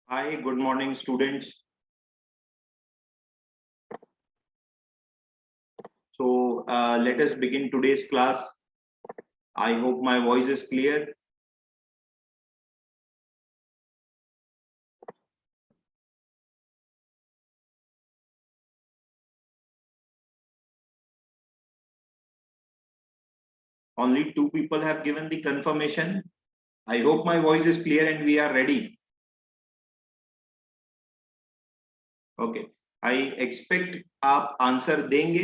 Hi, good morning, students. So let us begin today's class. I hope my voice is clear. Only two people have given the confirmation. I hope my voice is clear and we are ready. Okay. I expect आप answer देंगे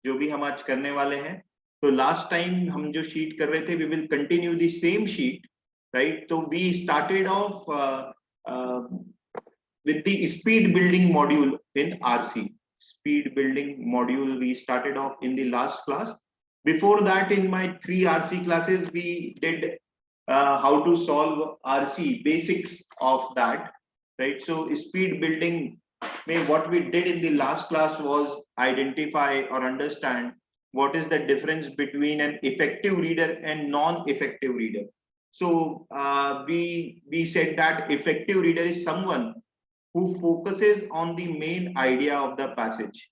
जो भी हम आज करने वाले हैं. तो लास्ट टाइम हम जो शीट कर रहे थे, we will continue the same sheet, right? So we started off with the speed building module in RC. Speed building module we started off in the last class. Before that, in my 3 RC classes, we did how to solve RC, basics of that, right? So speed building, what we did in the last class was identify or understand what is the difference between an effective reader and non-effective reader. So we said that effective reader is someone who focuses on the main idea of the passage.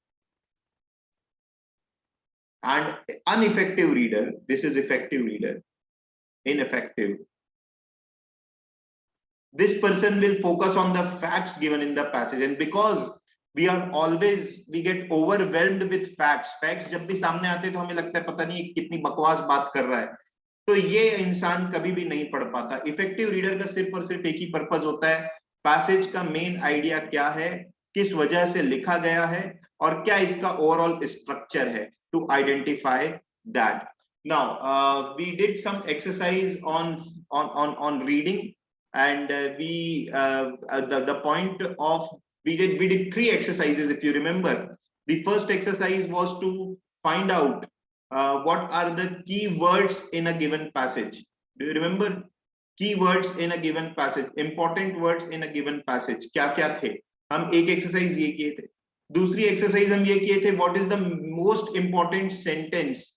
And ineffective reader, this is effective reader, ineffective. This person will focus on the facts given in the passage, and because we get overwhelmed with facts जब भी सामने आते हैं तो हमें लगता है पता नहीं कितनी बकवास बात कर रहा है, तो ये इंसान कभी भी नहीं पढ़ पाता. इफेक्टिव रीडर का सिर्फ और सिर्फ एक ही पर्पस होता है, पैसेज का मेन आइडिया क्या है, किस वजह से लिखा गया है और क्या इसका ओवरऑल स्ट्रक्चर है, to identify that. Now we did some exercise on reading, and the point of we did 3 exercises, if you remember. The first exercise was to find out what are the key words in a given passage. Do you remember? Key words in a given passage, important words in a given passage क्या क्या थे. हम एक exercise ये किए थे. दूसरी exercise हम ये किए थे, what is the most important sentence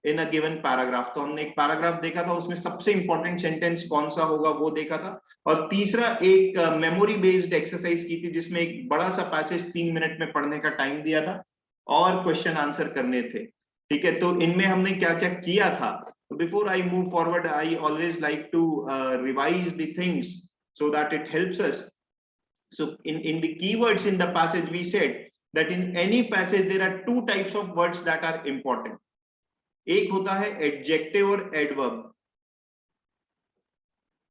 in a given paragraph. तो हमने एक पैराग्राफ देखा था, उसमें सबसे इंपॉर्टेंट सेंटेंस कौन सा होगा वो देखा था. और तीसरा एक मेमोरी बेस्ड एक्सरसाइज की थी, जिसमें एक बड़ा सा पैसेज 3 मिनट में पढ़ने का टाइम दिया था और क्वेश्चन आंसर करने थे. ठीक है, तो इनमें हमने क्या क्या किया था. Before I move forward, I always like to revise the things so that it helps us. So in the keywords in the passage, we said that in any passage there are 2 types of words that are important. एक होता है adjective और adverb.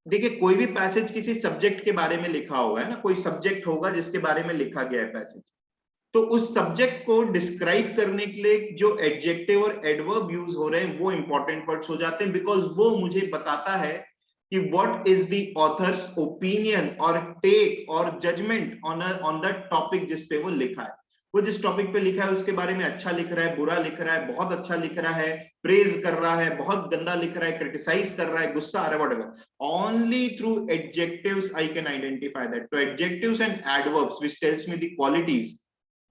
देखिए, कोई भी passage किसी subject के बारे में लिखा होगा, है ना, कोई सब्जेक्ट होगा जिसके बारे में लिखा गया है पैसेज, तो उस सब्जेक्ट को डिस्क्राइब करने के लिए जो एडजेक्टिव और एडवर्ब यूज हो रहे हैं वो इंपॉर्टेंट वर्ड्स हो जाते हैं, बिकॉज वो मुझे बताता है कि what is the author's opinion और टेक और जजमेंट ऑन द टॉपिक जिस पे वो लिखा है. वो जिस टॉपिक पे लिखा है उसके बारे में अच्छा लिख रहा है, बुरा लिख रहा है, बहुत अच्छा लिख रहा है, प्रेज कर रहा है, बहुत गंदा लिख रहा है, क्रिटिसाइज कर रहा है, गुस्सा आ रहा है, whatever. Only through adjectives I can identify that. तो adjectives and adverbs which tells me the qualities,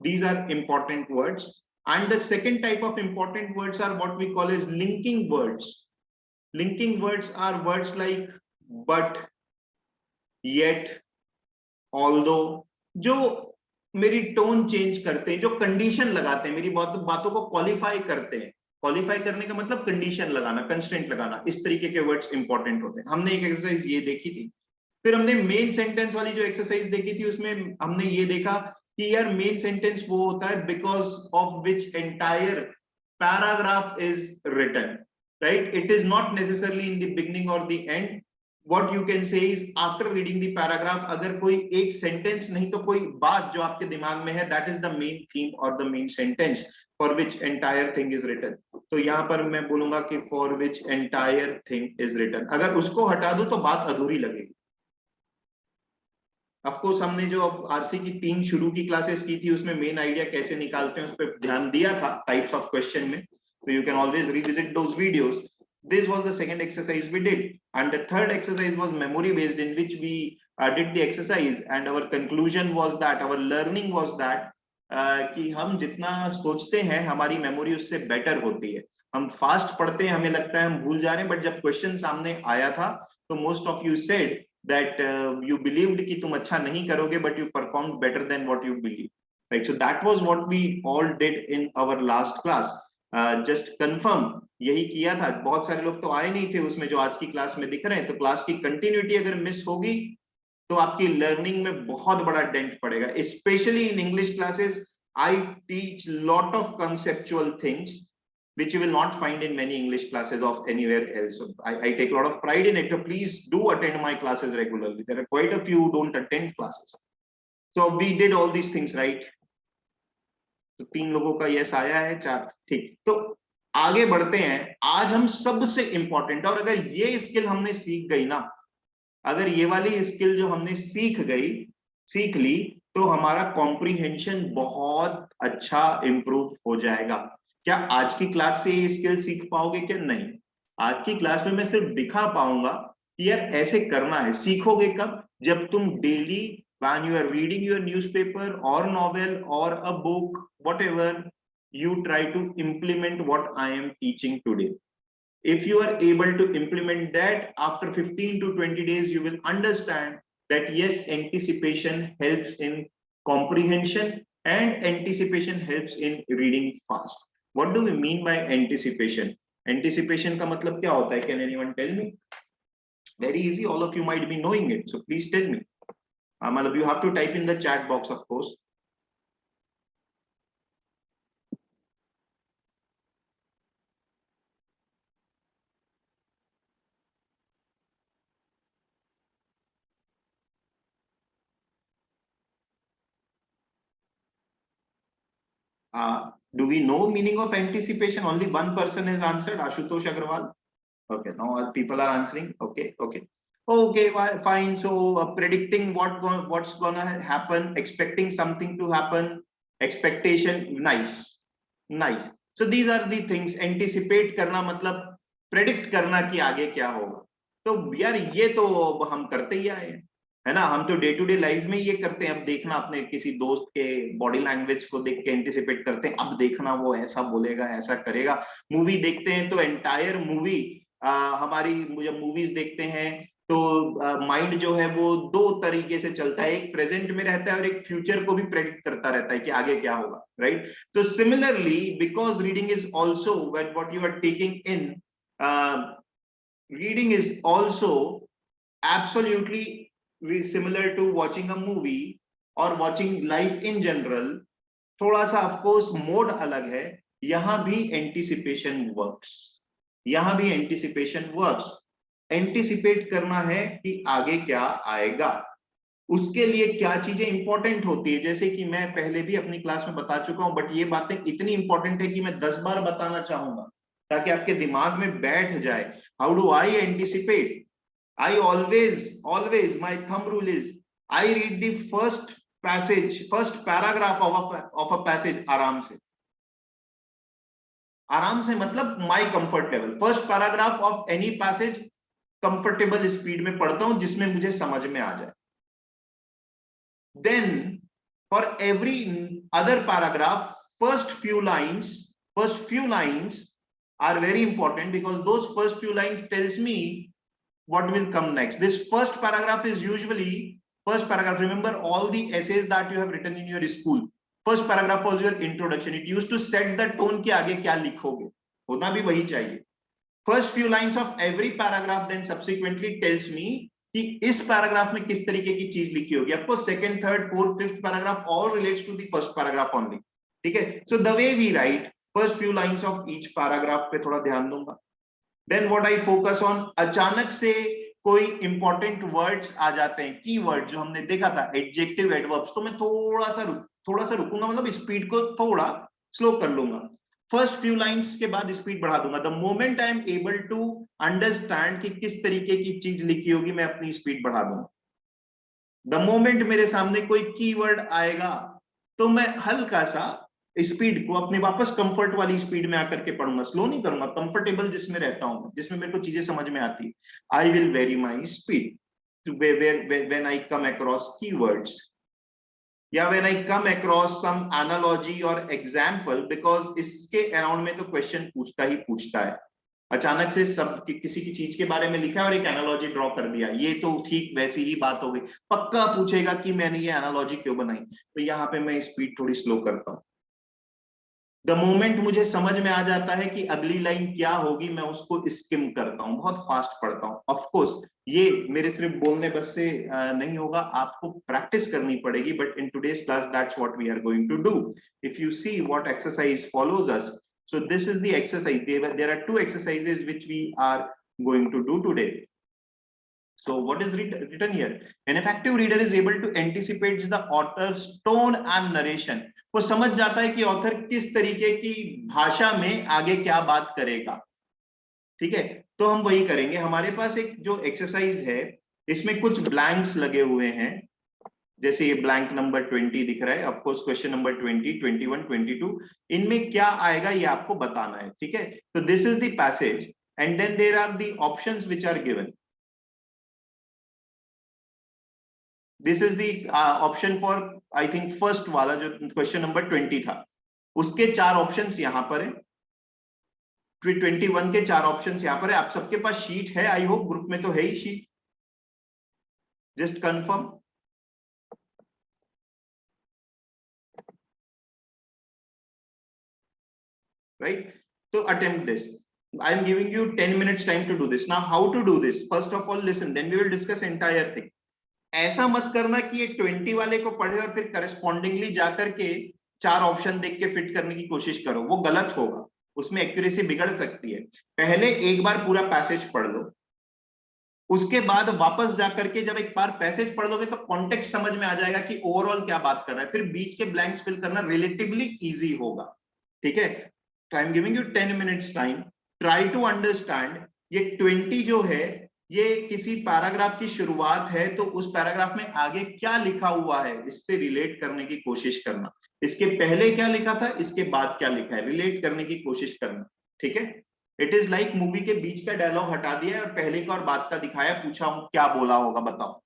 these are important words. And the second type of important words are what we call as linking words. Linking words are words like but, yet, although, जो मेरी tone change करते हैं, जो condition लगाते हैं, मेरी बातों को क्वालिफाई करते हैं. क्वालिफाई करने का मतलब कंडीशन लगाना, कंस्ट्रेंट लगाना, इस तरीके के वर्ड्स इंपॉर्टेंट होते हैं. हमने एक एक्सरसाइज ये देखी थी. फिर हमने मेन सेंटेंस वाली जो एक्सरसाइज देखी थी, उसमें हमने ये देखा कि यार मेन सेंटेंस वो होता है because of which entire paragraph is written, right. It is not necessarily in the beginning और the end. what you can say is after reading the paragraph, अगर कोई एक सेंटेंस नहीं तो कोई बात जो आपके दिमाग में है, that is the main theme or the main sentence for which entire thing is written. तो यहाँ पर मैं बोलूंगा कि for which entire thing is written. अगर उसको हटा दूं तो बात अधूरी लगेगी. ऑफकोर्स हमने जो आरसी की 3 शुरू की क्लासेस की थी, उसमें मेन आइडिया कैसे निकालते हैं उस पर ध्यान दिया था टाइप्स ऑफ क्वेश्चन में. तो you can always revisit those videos. This was the second exercise we did, and the third exercise was memory based, in which we did the exercise, and our conclusion was that, our learning was that कि हम जितना सोचते हैं हमारी memory उससे better होती है. हम फास्ट पढ़ते हैं, हमें लगता है हम भूल जा रहे हैं, बट जब क्वेश्चन सामने आया था तो most of you said that you believed कि तुम अच्छा नहीं करोगे, but you performed better than what you believe, right? So that was what we all did in our last class. Just confirm, यही किया था। बहुत सारे लोग तो आए नहीं थे उसमें जो आज की क्लास में दिख रहे हैं, तो क्लास की कंटिन्यूटी अगर मिस होगी तो आपकी लर्निंग में बहुत बड़ा डेंट पड़ेगा। Specially in English classes I teach lot of conceptual things which you will not find in many English classes of anywhere else. So I take a lot of pride in it. So please do attend my classes regularly. There are quite a few who don't attend classes. So we did all these things, right? तो 3 लोगों का yes आया है, 4, ठीक। तो आगे बढ़ते हैं। आज हम सबसे इंपॉर्टेंट, और अगर ये स्किल हमने सीख गई ना, अगर ये वाली स्किल जो हमने सीख ली, तो हमारा कॉम्प्रीहेंशन बहुत अच्छा इंप्रूव हो जाएगा। क्या आज की क्लास से ये स्किल सीख पाओगे? क्या नहीं, आज की क्लास में मैं सिर्फ दिखा पाऊंगा कि यार ऐसे करना है। सीखोगे कब? जब तुम daily when you are reading your newspaper or novel or a book, whatever, you try to implement what I am teaching today. If you are able to implement that, after 15 to 20 days, you will understand that yes, anticipation helps in comprehension and anticipation helps in reading fast. What do we mean by anticipation? Anticipation का मतलब क्या होता है? Can anyone tell me? Very easy, all of you might be knowing it, so please tell me. Malab, you have to type in the chat box, of course. Do we know meaning of anticipation? Only one person has answered, Ashutosh Agarwal. Okay, now people are answering. Okay, fine. So predicting what's gonna happen, expecting something to happen, expectation. Nice. So these are the things. Anticipate करना मतलब predict करना कि आगे क्या होगा। तो यार ये तो हम करते ही आए हैं, है ना? हम तो डे टू डे लाइफ में ये करते हैं। अब देखना, अपने किसी दोस्त के बॉडी लैंग्वेज को देख के एंटिसिपेट करते हैं, अब देखना वो ऐसा बोलेगा, ऐसा करेगा। मूवी देखते हैं तो एंटायर मूवी, हमारी जब मूवीज देखते हैं तो माइंड जो है वो 2 तरीके से चलता है, एक प्रेजेंट में रहता है और एक फ्यूचर को भी प्रेडिक्ट करता रहता है कि आगे क्या होगा, राइट? तो similarly, because reading is also what you are taking in, reading is also absolutely similar to watching a movie or watching life in general. थोड़ा सा ऑफ कोर्स मोड अलग है। यहां भी एंटिसिपेशन वर्क्स, एंटिसिपेट करना है कि आगे क्या आएगा, उसके लिए क्या चीजें इंपॉर्टेंट होती है। जैसे कि मैं पहले भी अपनी क्लास में बता चुका हूं, बट ये बातें इतनी इंपॉर्टेंट है कि मैं 10 बार बताना चाहूंगा ताकि आपके दिमाग में बैठ जाए। How do I anticipate? I always, my thumb rule is, I read the first paragraph of a passage आराम से मतलब my comfort level, first paragraph of any passage comfortable speed में पढ़ता हूं जिसमें मुझे समझ में आ जाए। Then for every other paragraph, first few lines are very important because those first few lines tells me what will come next. This first paragraph is usually, remember all the essays that you have written in your school, first paragraph was your introduction. It used to set the tone कि आगे क्या लिखोगे, होना भी वही चाहिए। First few lines of every paragraph then subsequently tells me कि इस paragraph में किस तरीके की चीज लिखी होगी। Of course second, third, fourth, fifth paragraph all relates to the first paragraph only, ठीक है? So the way we write, first few lines of each paragraph पे थोड़ा ध्यान दूंगा। Then what I focus on, अचानक से कोई इंपॉर्टेंट वर्ड्स आ जाते हैं, की वर्ड जो हमने देखा था, एडजेक्टिव, एडवर्ब्स, तो मैं थोड़ा सा रुकूंगा, मतलब स्पीड को थोड़ा स्लो कर लूंगा। फर्स्ट फ्यू लाइंस के बाद स्पीड बढ़ा दूंगा। The moment I am able to understand कि किस तरीके की चीज लिखी होगी, मैं अपनी स्पीड बढ़ा दूंगा। द मोमेंट मेरे सामने कोई कीवर्ड आएगा तो मैं हल्का सा स्पीड को अपने वापस कंफर्ट वाली स्पीड में आकर के पढ़ूंगा, स्लो नहीं करूंगा, कंफर्टेबल जिसमें रहता हूं, जिसमें मेरे को चीजें समझ में आती है। I will vary my speed when I come across keywords या when I come across some analogy और एग्जांपल, बिकॉज इसके अराउंड में तो क्वेश्चन पूछता है। अचानक से सब किसी की चीज के बारे में लिखा है और एक एनालॉजी ड्रॉ कर दिया, ये तो ठीक वैसी ही बात हो गई, पक्का पूछेगा कि मैंने ये एनालॉजी क्यों बनाई। तो यहाँ पे मैं स्पीड थोड़ी स्लो करता हूँ। द मोमेंट मुझे समझ में आ जाता है कि अगली लाइन क्या होगी, मैं उसको स्किम करता हूँ, बहुत फास्ट पढ़ता हूँ। ऑफ कोर्स ये मेरे सिर्फ बोलने बस से नहीं होगा, आपको प्रैक्टिस करनी पड़ेगी, but in today's class that's what we are going to do. If you see what exercise follows us, so this is the exercise. There are two exercises which we are going to do today. So what is written here? An effective reader is able to anticipate the author's tone and narration. वो समझ जाता है कि author किस तरीके की भाषा में आगे क्या बात करेगा। ठीक है, तो हम वही करेंगे। हमारे पास एक जो एक्सरसाइज है इसमें कुछ ब्लैंक्स लगे हुए हैं, जैसे ये ब्लैंक नंबर 20 दिख रहा है, ऑफकोर्स क्वेश्चन नंबर 20, 21, 22, इनमें क्या आएगा ये आपको बताना है। ठीक है, तो this is the passage and then there are the options which are given. This is the option for, I think first वाला जो क्वेश्चन नंबर 20 था, उसके चार ऑप्शंस यहां पर है। 21 के चार ऑप्शंस यहां पर है। आप सबके पास शीट है, आई होप ग्रुप में तो है ही sheet, just confirm. Right, so attempt this. I am giving you 10 minutes time to do this. Now how to do this? First of all listen, then we will discuss entire thing. ऐसा मत करना कि ये 20 वाले को पढ़े और फिर करस्पॉन्डिंगली जाकर के चार ऑप्शन देख के फिट करने की कोशिश करो, वो गलत होगा, उसमें एक्यूरेसी बिगड़ सकती है। पहले एक बार पूरा पैसेज पढ़ लो, उसके बाद वापस जाकर के जब एक बार पैसेज पढ़ लोगे तो कॉन्टेक्स्ट समझ में आ जाएगा कि ओवरऑल क्या बात कर रहा है, फिर बीच के ब्लैंक्स फिल करना रिलेटिवली इजी होगा। ठीक है, I am giving you 10 minutes time, try to understand. ये 20 जो है ये किसी पैराग्राफ की शुरुआत है, तो उस पैराग्राफ में आगे क्या लिखा हुआ है इससे रिलेट करने की कोशिश करना। इसके पहले क्या लिखा था, इसके बाद क्या लिखा है, रिलेट करने की कोशिश करना। ठीक है, इट इज लाइक मूवी के बीच का डायलॉग हटा दिया है और पहले का और बाद का दिखाया, पूछा हूं क्या बोला होगा बताओ।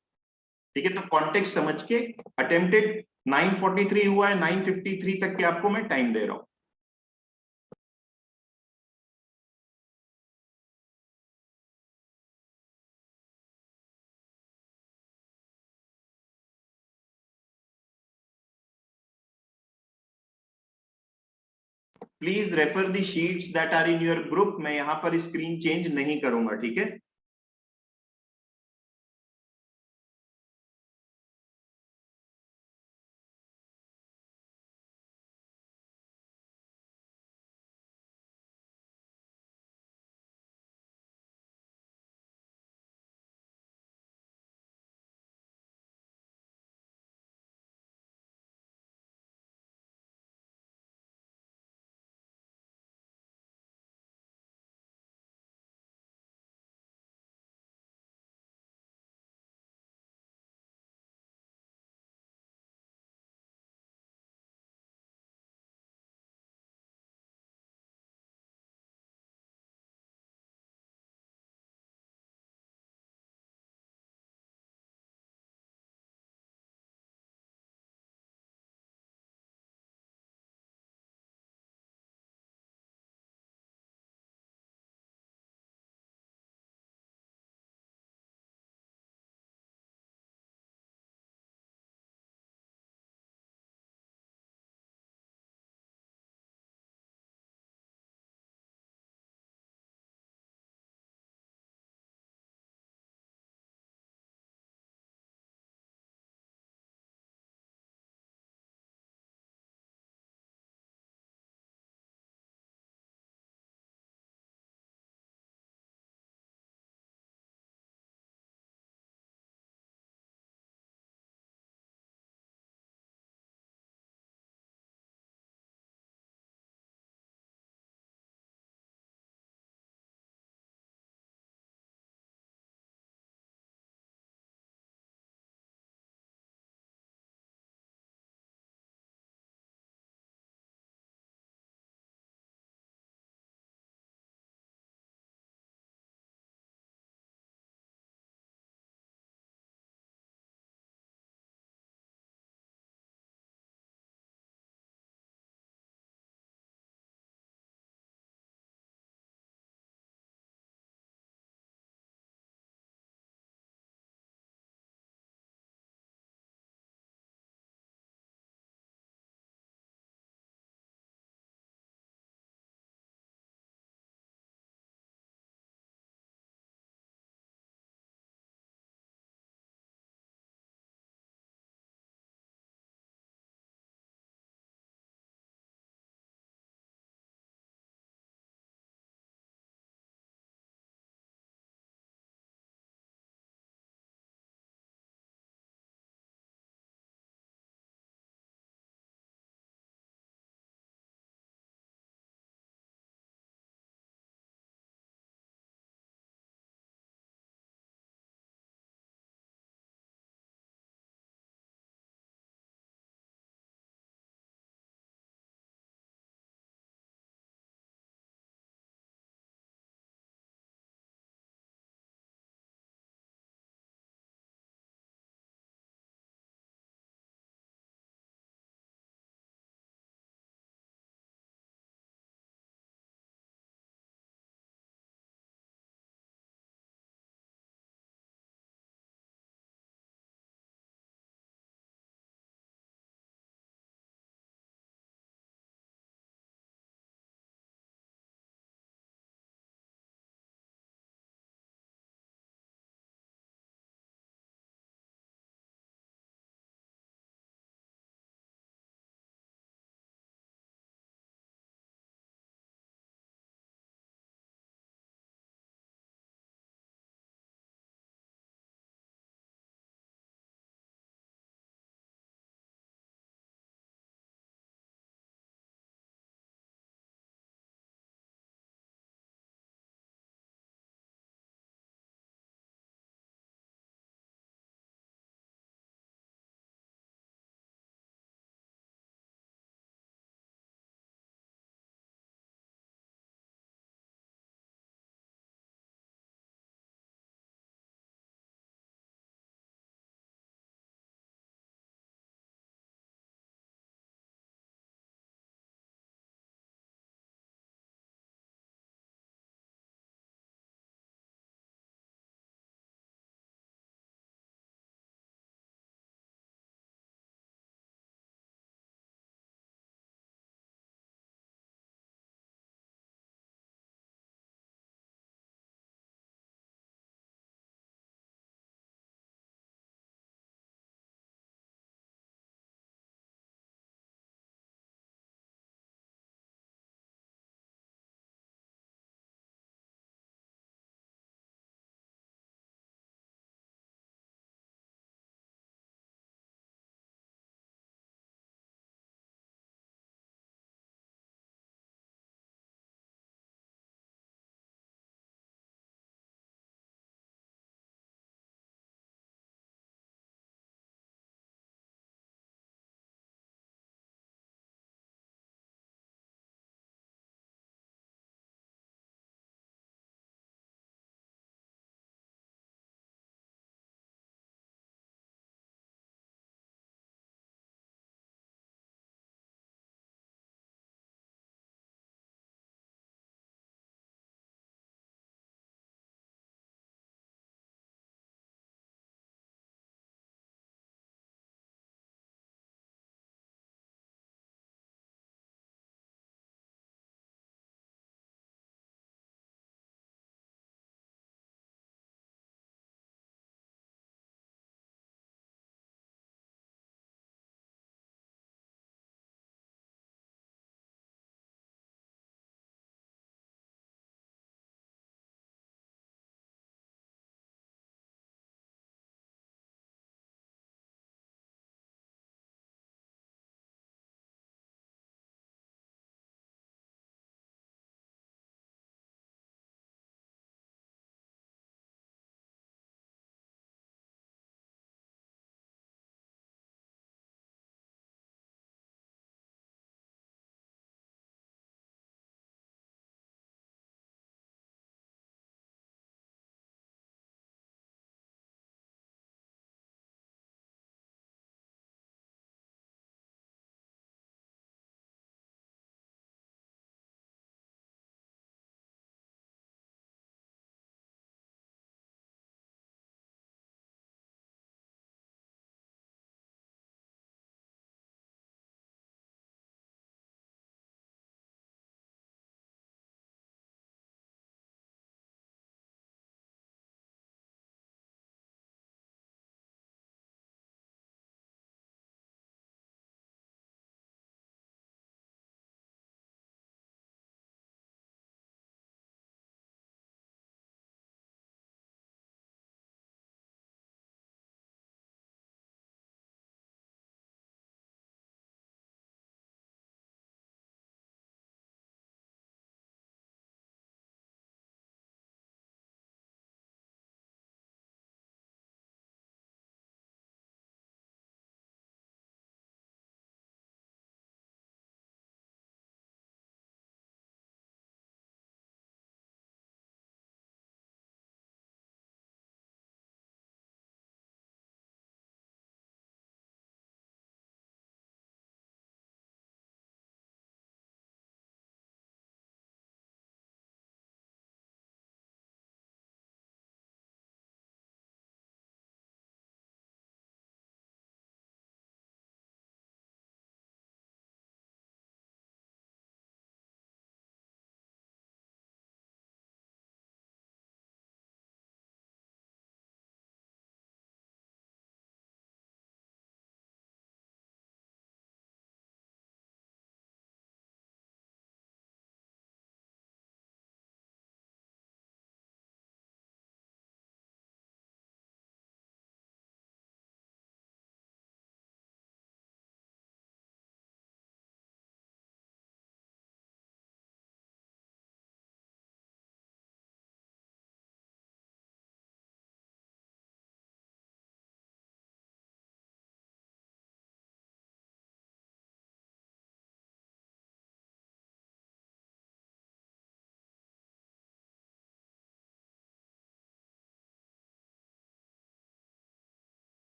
ठीक है, तो कॉन्टेक्स्ट समझ के अटेम्प्टेड 9:43 हुआ है, 9:53 तक के आपको मैं टाइम दे रहा हूं। Please refer the sheets that are in your group. मैं यहां पर स्क्रीन चेंज नहीं करूंगा, ठीक है।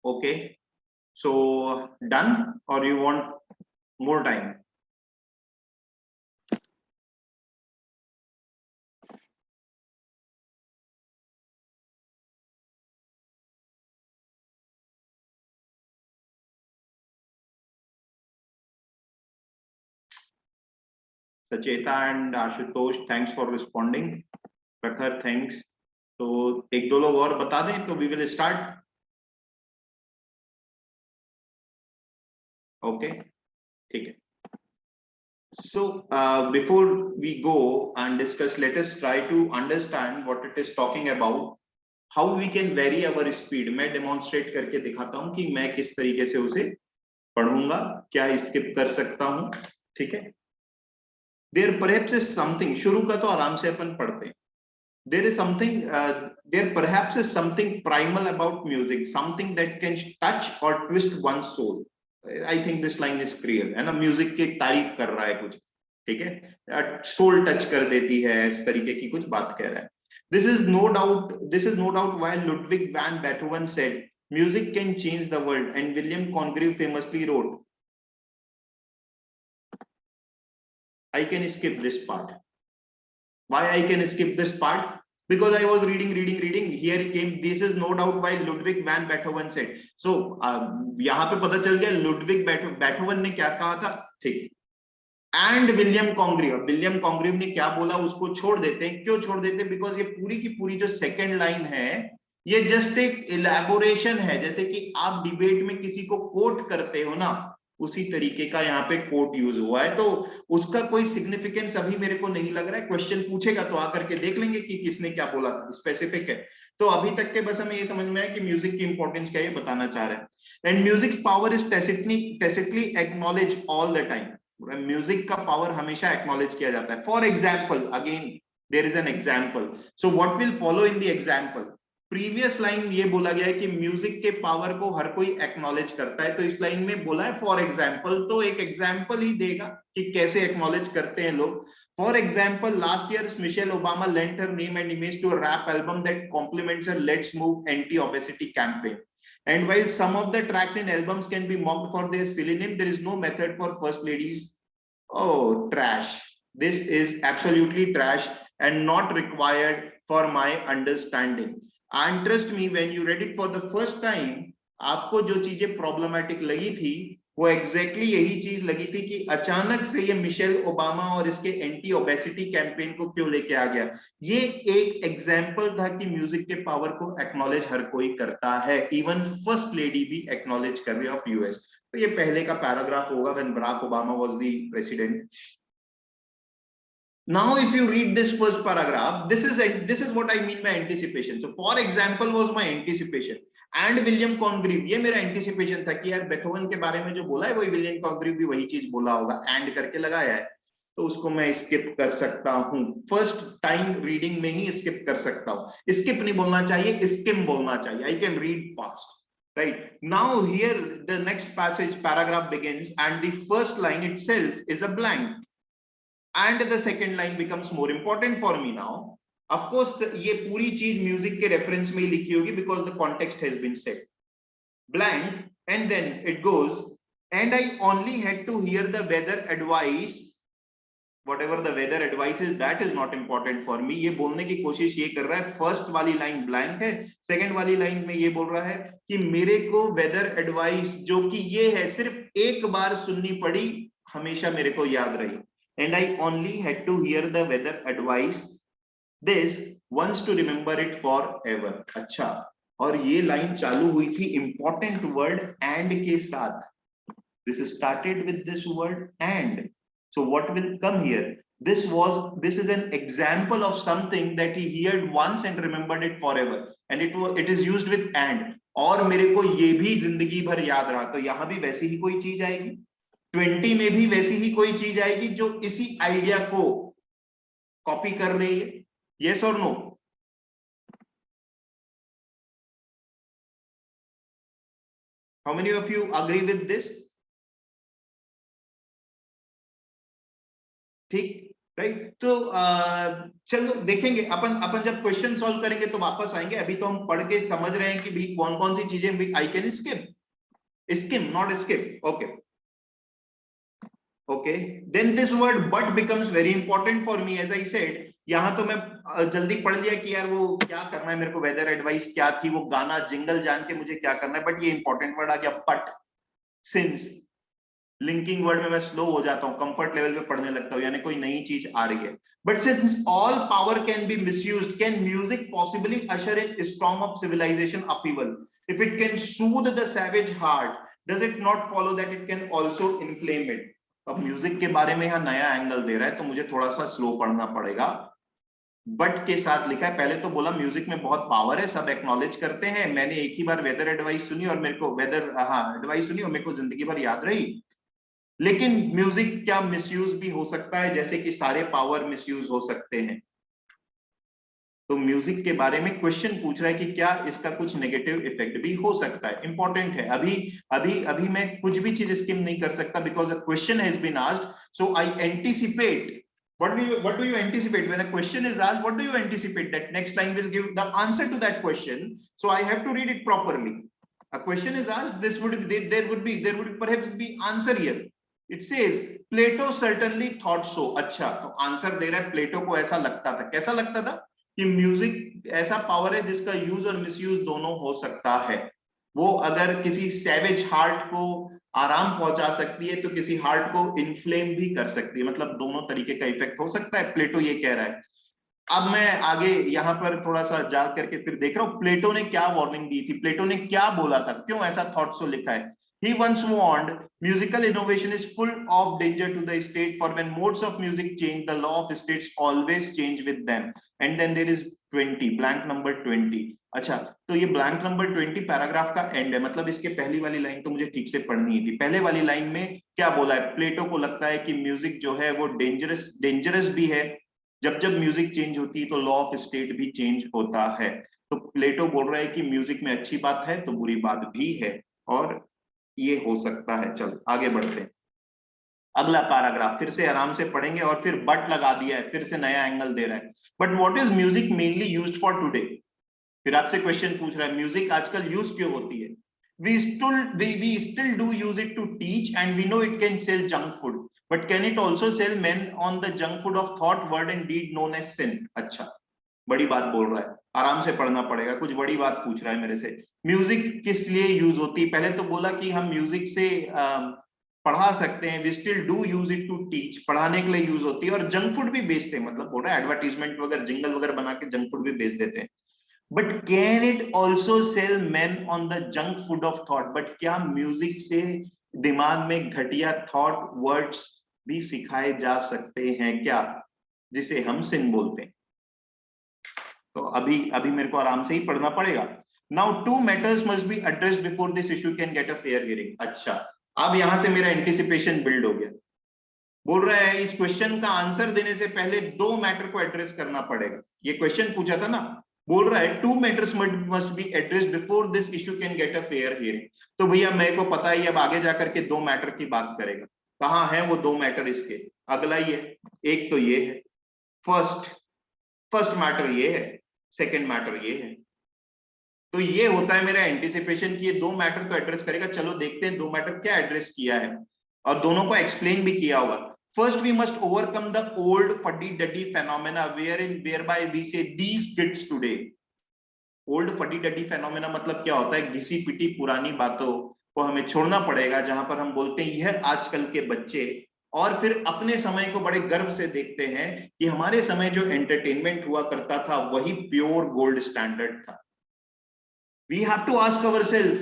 Okay, so done or you want more time? Sacheta and Ashutosh, thanks for responding. Prakhar, thanks. तो एक दो लोग और बता दें तो we will start. Okay, ठीक है. So before we go and discuss, let us try to understand what it is talking about. How we can vary our speed. मैं demonstrate करके दिखाता हूं कि मैं किस तरीके से उसे पढ़ूंगा, क्या skip कर सकता हूं. ठीक है. There perhaps is something. शुरू का तो आराम से अपन पढ़ते हैं. There is something. There perhaps is something primal about music. Something that can touch or twist one's soul. I think this line is clear. है ना, म्यूजिक की तारीफ कर रहा है कुछ. ठीक है, सोल टच कर देती है, इस तरीके की कुछ बात कह रहा है. This is no doubt why Ludwig van Beethoven said music can change the world, and William Congreve famously wrote, I can skip this part. Why I can skip this part? Because I was reading. Here came, this is no doubt why Ludwig van Beethoven said. So यहाँ पे पता चल गया Ludwig Beethoven ने क्या कहा था. ठीक. And William Congreve. William Congreve ने क्या बोला उसको छोड़ देते हैं. क्यों छोड़ देते हैं? बिकॉज ये पूरी की पूरी जो सेकेंड लाइन है ये जस्ट एक इलेबोरेशन है. जैसे कि आप डिबेट में किसी को कोट करते हो ना, उसी तरीके का यहाँ पे कोट यूज हुआ है. तो उसका कोई सिग्निफिकेंस अभी मेरे को नहीं लग रहा है. क्वेश्चन पूछेगा तो आकर के देख लेंगे कि किसने क्या बोला, स्पेसिफिक है. तो अभी तक के बस हमें ये समझ में आया कि म्यूजिक की इंपॉर्टेंस क्या है, बताना चाह रहे हैं. And music power is tacitly acknowledge all the time. Music का पावर हमेशा एक्नॉलेज किया जाता है. For example, again there is an example. So what will follow in the example? Previous line ये बोला गया है कि म्यूजिक के पावर को हर कोई एक्नॉलेज करता है. तो इस लाइन में बोला है फॉर एग्जाम्पल, तो एक एग्जाम्पल ही देगा कि कैसे एक्नॉलेज करते हैं लोग. For example, last year Michelle Obama lent her name and image to a rap album that compliments her let's move anti obesity campaign. And while some of the tracks in albums can be mocked for their silly name, there is no method for first ladies. Oh, trash. This is absolutely trash and not required for my understanding. And trust me, when you read it for the first time, आपको जो चीजें problematic लगी थी वो exactly यही चीज लगी थी कि अचानक से ये मिशेल ओबामा और इसके एंटी ओबेसिटी कैंपेन को क्यों लेके आ गया. ये एक एग्जाम्पल था कि म्यूजिक के पावर को एक्नॉलेज हर कोई करता है. इवन फर्स्ट लेडी भी एक्नॉलेज कर रही है ऑफ यूएस. तो ये पहले का पैराग्राफ होगा when Barack Obama was the president. Now if you read this first paragraph, this is what I mean by anticipation. So for example was my anticipation, and William Congreve, ये मेरा anticipation था कि यार Beethoven के बारे में जो बोला है वही विलियम कॉन्ग्रीव भी वही चीज बोला होगा, and करके लगाया है. तो उसको मैं स्किप कर सकता हूं. फर्स्ट टाइम रीडिंग में ही स्किप कर सकता हूं. स्किप नहीं बोलना चाहिए, स्किम बोलना चाहिए. I can read fast. Right now here the next paragraph begins, and the first line itself is a blank. And the second line becomes more important for me now. Of course ये पूरी चीज music के reference में ही लिखी होगी because the context has been set. Blank, and then it goes, and I only had to hear the weather advice. Whatever the weather advice is, that is not important for me. ये बोलने की कोशिश ये कर रहा है, first वाली line blank है, सेकंड वाली लाइन में ये बोल रहा है कि मेरे को वेदर एडवाइस जो कि ये है सिर्फ एक बार सुननी पड़ी, हमेशा मेरे को याद रही. And I only had to hear the weather advice this once to remember it forever. अच्छा, और ये लाइन चालू हुई थी important word and के साथ. This started with this word and. So what will come here? This is an example of something that he heard once and remembered it forever. And it is used with and. और मेरे को ये भी जिंदगी भर याद रहा. तो यहां भी वैसी ही कोई चीज आएगी. 20 में भी वैसी ही कोई चीज आएगी जो इसी आइडिया को कॉपी कर रही है. यस और no? How many of you agree with this? ठीक. राइट। तो चलो देखेंगे अपन जब क्वेश्चन सॉल्व करेंगे तो वापस आएंगे। अभी तो हम पढ़ के समझ रहे हैं कि भी कौन कौन सी चीजें I can skip not skip. Okay okay, then this word but becomes very important for me as I said. यहां तो मैं जल्दी पढ़ लिया कि यार वो क्या करना है मेरे को, वेदर एडवाइस क्या थी, वो गाना जिंगल जान के मुझे क्या करना है, बट ये इंपॉर्टेंट वर्ड आ गया बट। सिंस लिंकिंग वर्ड में मैं स्लो हो जाता हूं, कंफर्ट लेवल पे पढ़ने लगता हूं, यानी कोई नई चीज आ रही है। But since all power can be misused, can music possibly usher in storm of civilization upheaval? If it can soothe the savage heart, does it not follow that it can also inflame it? अब music के बारे में यहाँ नया angle दे रहा है तो मुझे थोड़ा सा स्लो पढ़ना पड़ेगा। बट के साथ लिखा है, पहले तो बोला म्यूजिक में बहुत पावर है, सब एक्नॉलेज करते हैं। मैंने एक ही बार वेदर एडवाइस सुनी और मेरे को एडवाइस सुनी और मेरे को जिंदगी भर याद रही। लेकिन म्यूजिक क्या मिसयूज भी हो सकता है, जैसे कि सारे पावर मिसयूज हो सकते हैं। तो म्यूजिक के बारे में क्वेश्चन पूछ रहा है कि क्या इसका कुछ नेगेटिव इफेक्ट भी हो सकता है। इंपॉर्टेंट है। अभी अभी अभी मैं कुछ भी चीज स्किप नहीं कर सकता because a question has been asked, so I anticipate. What do you anticipate when a question is asked? What do you anticipate that next line will give the answer to that question? So I have to read it properly. A question is asked, this would be, there would perhaps be answer here. It says Plato certainly thought so. अच्छा, तो answer दे रहा है प्लेटो को ऐसा लगता था। कैसा लगता था? कि म्यूजिक ऐसा पावर है जिसका यूज और मिसयूज दोनों हो सकता है। वो अगर किसी सैवेज हार्ट को आराम पहुंचा सकती है तो किसी हार्ट को इन्फ्लेम भी कर सकती है, मतलब दोनों तरीके का इफेक्ट हो सकता है, प्लेटो ये कह रहा है। अब मैं आगे यहां पर थोड़ा सा जा करके फिर देख रहा हूं प्लेटो ने क्या वार्निंग दी थी, प्लेटो ने क्या बोला था, क्यों ऐसा थॉट सो लिखा है। He once warned, musical innovation is full of danger to the state, for when modes of music change, the law of states always change with them. And then there is 20, blank number 20. अच्छा, तो ये blank number 20 paragraph का and है, मतलब इसके पहली वाली line तो मुझे ठीक से पढ़नी थी। पहले वाली लाइन में क्या बोला है, प्लेटो को लगता है कि म्यूजिक जो है वो डेंजरस भी है। जब जब म्यूजिक चेंज होती है तो लॉ ऑफ स्टेट भी चेंज होता है। तो प्लेटो बोल रहा है कि म्यूजिक में अच्छी बात है तो बुरी बात भी है, और ये हो सकता है। चलो आगे बढ़ते हैं। अगला पैराग्राफ फिर से आराम से पढ़ेंगे, और फिर बट लगा दिया है, फिर से नया एंगल दे रहा है। But what is music mainly used for today? फिर आपसे क्वेश्चन पूछ रहा है म्यूजिक आजकल यूज क्यों होती है? we still do use it to teach, and we know it can sell junk food, but can it also sell men on the junk food of thought, word and deed known as sin? अच्छा, बड़ी बात बोल रहा है, आराम से पढ़ना पड़ेगा, कुछ बड़ी बात पूछ रहा है मेरे से। म्यूजिक किस लिए यूज होती है? पहले तो बोला कि हम म्यूजिक से पढ़ा सकते हैं, we still do use it to teach, पढ़ाने के लिए यूज होती है, और जंक फूड भी बेचते हैं, मतलब बोल रहा है एडवर्टीजमेंट वगैरह जिंगल वगैरह बना के जंक फूड भी बेच देते हैं। But can it also sell man on the junk food of thought? But क्या म्यूजिक से दिमाग में घटिया थॉट वर्ड्स भी सिखाए जा सकते हैं क्या, जिसे हम सिन बोलते हैं? तो अभी अभी मेरे को आराम से ही पढ़ना पड़ेगा। Now two matters must be addressed before this issue can get a fair hearing. अच्छा, अब यहां से मेरा एंटिसिपेशन बिल्ड हो गया। बोल रहा है इस क्वेश्चन का आंसर देने से पहले दो मैटर को एड्रेस करना पड़ेगा। ये क्वेश्चन पूछा था ना, बोल रहा है two matters must be addressed before this issue can get a fair hearing. तो भैया मेरे को पता ही, अब आगे जाकर के दो मैटर की बात करेगा। कहाँ है वो दो मैटर इसके? अगला ही है। एक तो ये है, फर्स्ट मैटर ये है, सेकेंड मैटर ये है। तो ये होता है मेरा एंटिसिपेशन कि ये दो मैटर तो एड्रेस करेगा। चलो देखते हैं दो मैटर क्या एड्रेस किया है, और दोनों को एक्सप्लेन भी किया होगा। First, we must overcome the old fuddy-duddy phenomena whereby we say these kids today. Old fuddy-duddy phenomena मतलब क्या होता है? घिसी पिटी पुरानी बातों को हमें छोड़ना पड़ेगा, जहां पर हम बोलते हैं यह आजकल के बच्चे, और फिर अपने समय को बड़े गर्व से देखते हैं कि हमारे समय जो एंटरटेनमेंट हुआ करता था वही प्योर गोल्ड स्टैंडर्ड था। We have to ask ourselves,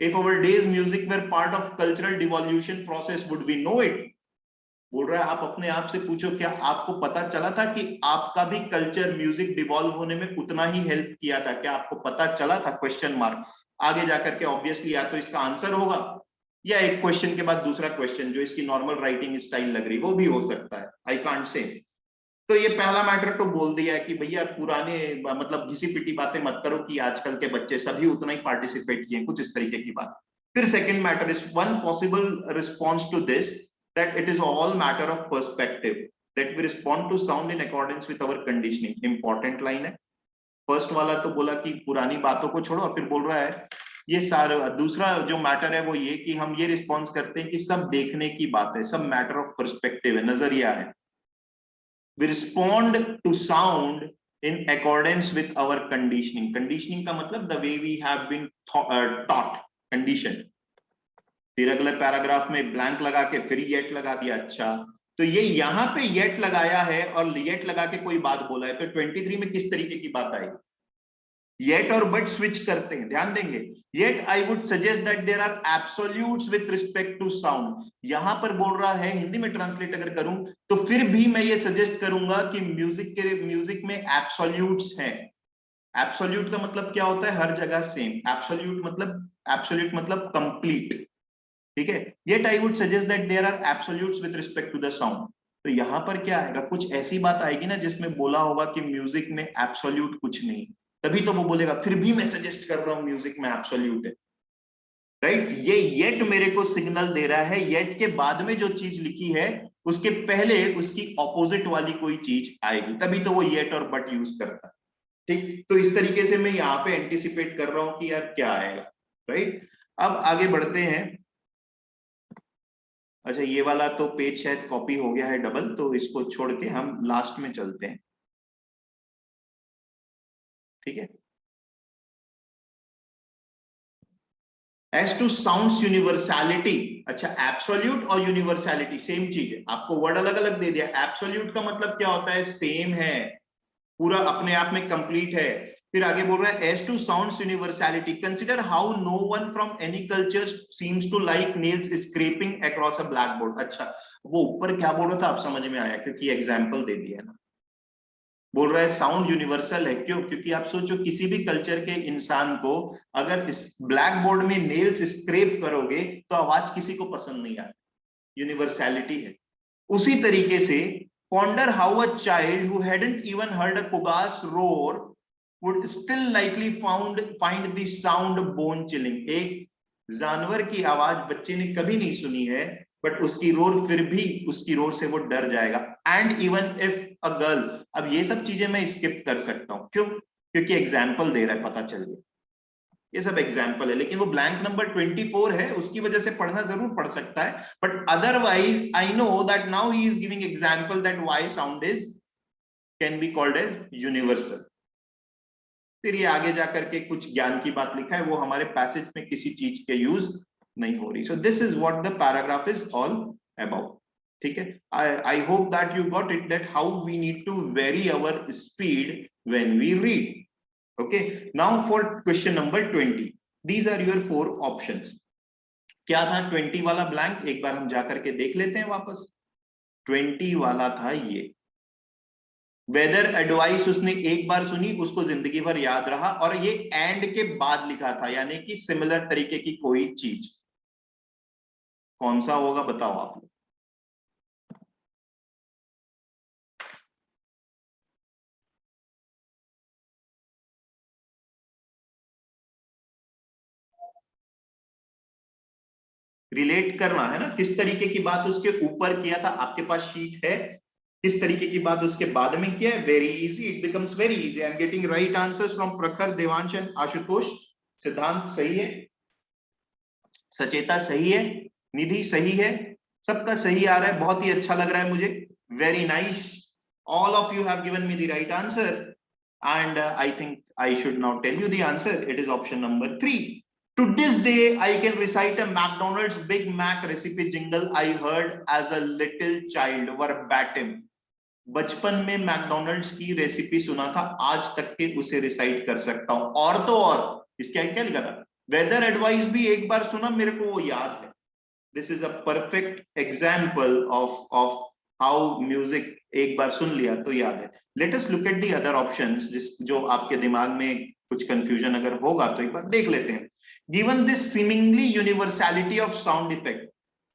if our days music were part of cultural devolution process, would we know it? बोल रहा है आप अपने आप से पूछो, क्या आपको पता चला था कि आपका भी कल्चर म्यूजिक डिवॉल्व होने में उतना ही हेल्प किया था? क्या आपको पता चला था? Question mark. आगे जाकर के ऑब्वियसली या तो इसका आंसर होगा, या एक क्वेश्चन के बाद दूसरा क्वेश्चन जो इसकी नॉर्मल राइटिंग स्टाइल लग रही वो भी हो सकता है, आई कांट से। तो ये पहला मैटर तो बोल दिया है कि भैया पुराने मतलब घिसी पिटी बातें मत करो कि आजकल के बच्चे सभी उतना ही पार्टिसिपेट किए, कुछ इस तरीके की बात। फिर second matter is one possible response to this, that it is all matter of perspective. that we respond to sound in accordance with our conditioning. Important line है. फर्स्ट वाला तो बोला कि पुरानी बातों को छोड़ो, और फिर बोल रहा है ये सारा दूसरा जो मैटर है वो ये कि हम ये रिस्पॉन्स करते हैं कि सब देखने की बात है, सब मैटर ऑफ पर्सपेक्टिव है, नजरिया है. We respond to sound in accordance with our conditioning. Conditioning का मतलब the way we have been taught, conditioned. फिर अगले पैराग्राफ में ब्लैंक लगा के फिर येट लगा दिया. अच्छा, तो ये यहाँ पे येट लगाया है और येट लगा के कोई बात बोला है, तो 23 में किस तरीके की बात आई? येट और बट स्विच करते हैं, ध्यान देंगे. Yet I would suggest that there are absolutes with respect to sound. यहां पर बोल रहा है, हिंदी में ट्रांसलेट अगर करूं तो फिर भी मैं ये सजेस्ट करूंगा कि म्यूजिक में एब्सोल्यूट्स हैं. एब्सोल्यूट का मतलब क्या होता है? हर जगह सेम. एब्सोल्यूट मतलब कंप्लीट. ठीक है. Yet I would suggest that there are absolutes with respect to the sound. तो यहां पर क्या आएगा? कुछ ऐसी बात आएगी ना जिसमें बोला होगा कि म्यूजिक में एब्सोल्यूट कुछ नहीं, तभी तो वो बोलेगा फिर भी मैं सजेस्ट कर रहा हूं म्यूजिक में एब्सोल्यूट है. राइट. ये येट मेरे को सिग्नल दे रहा है. येट के बाद में जो चीज लिखी है उसके पहले उसकी ऑपोजिट वाली कोई चीज आएगी, तभी तो वो येट और बट यूज करता है. ठीक. तो इस तरीके से मैं यहाँ पे एंटिसिपेट कर रहा हूं कि यार क्या आएगा. राइट. अब आगे बढ़ते हैं. अच्छा, ये वाला तो पेज शायद कॉपी हो गया है डबल, तो इसको छोड़ के हम लास्ट में चलते हैं. ठीक है. As to sounds universality. अच्छा, एब्सोल्यूट और यूनिवर्सैलिटी सेम चीज है. आपको वर्ड अलग अलग दे दिया. एब्सोल्यूट का मतलब क्या होता है? सेम है, पूरा अपने आप में कंप्लीट है. फिर आगे बोल रहा है as to sounds universality, consider how no one from any culture seems to like nails scraping across a blackboard. अच्छा, वो ऊपर क्या बोल रहा था आप समझ में आया, क्योंकि एग्जाम्पल दे दिया ना. बोल रहा है साउंड यूनिवर्सल है. क्यों? क्योंकि आप सोचो किसी भी कल्चर के इंसान को अगर इस ब्लैक बोर्ड में नेल्स स्क्रैप करोगे तो आवाज किसी को पसंद नहीं आती. यूनिवर्सैलिटी है. उसी तरीके से ponder how a child who hadn't even heard a cougar's roar would still likely find the sound bone chilling. एक जानवर की आवाज बच्चे ने कभी नहीं सुनी है, बट उसकी रोर, फिर भी उसकी रोर से वो डर जाएगा. And even if a girl. अब ये सब चीजें मैं स्किप कर सकता हूं. क्यों? क्योंकि एग्जाम्पल दे रहा है, पता चल गया ये सब एग्जाम्पल है. लेकिन वो ब्लैंक नंबर 24 है, उसकी वजह से पढ़ना जरूर पड़ सकता है, but otherwise I know that now he is giving example that why sound is can be called as universal. फिर ये आगे जाकर के कुछ ज्ञान की बात लिखा है, वो हमारे पैसेज में किसी चीज के यूज नहीं हो रही. So this is what the paragraph is all about. ठीक है. I hope that you got it, that how we need to vary our speed when we read. Okay, now for question number 20, these are your 4 options. क्या था 20 वाला blank? एक बार हम जाकर के देख लेते हैं वापस. 20 वाला था ये, वेदर एडवाइस उसने एक बार सुनी, उसको जिंदगी भर याद रहा, और ये एंड के बाद लिखा था, यानी कि सिमिलर तरीके की कोई चीज. कौन सा होगा बताओ आप लोग. रिलेट करना है ना, किस तरीके की बात उसके ऊपर किया था. आपके पास शीट है, किस तरीके की बात उसके बाद में किया है. Very easy, it becomes very easy. I am getting right answers from प्रखर, देवांश एंड आशुतोष. सिद्धांत सही है, सचेता सही है, निधि सही है, सबका सही आ रहा है. बहुत ही अच्छा लग रहा है मुझे. Very nice. All of you have given me the right answer, and I think I should now tell you the answer. It is option number 3. To this day, I can recite a McDonald's Big Mac recipe jingle I heard as a little child verbatim. बचपन में McDonald's की recipe सुना था, आज तक के उसे recite कर सकता हूं. और तो और इसके आगे क्या लिखा था? वेदर एडवाइस भी एक बार सुना, मेरे को वो याद है. This is a perfect example of how music एक बार सुन लिया तो याद है. Let us look at the other options, जो आपके दिमाग में कुछ कंफ्यूजन अगर होगा तो एक बार देख लेते हैं. Given this seemingly universality of sound effect,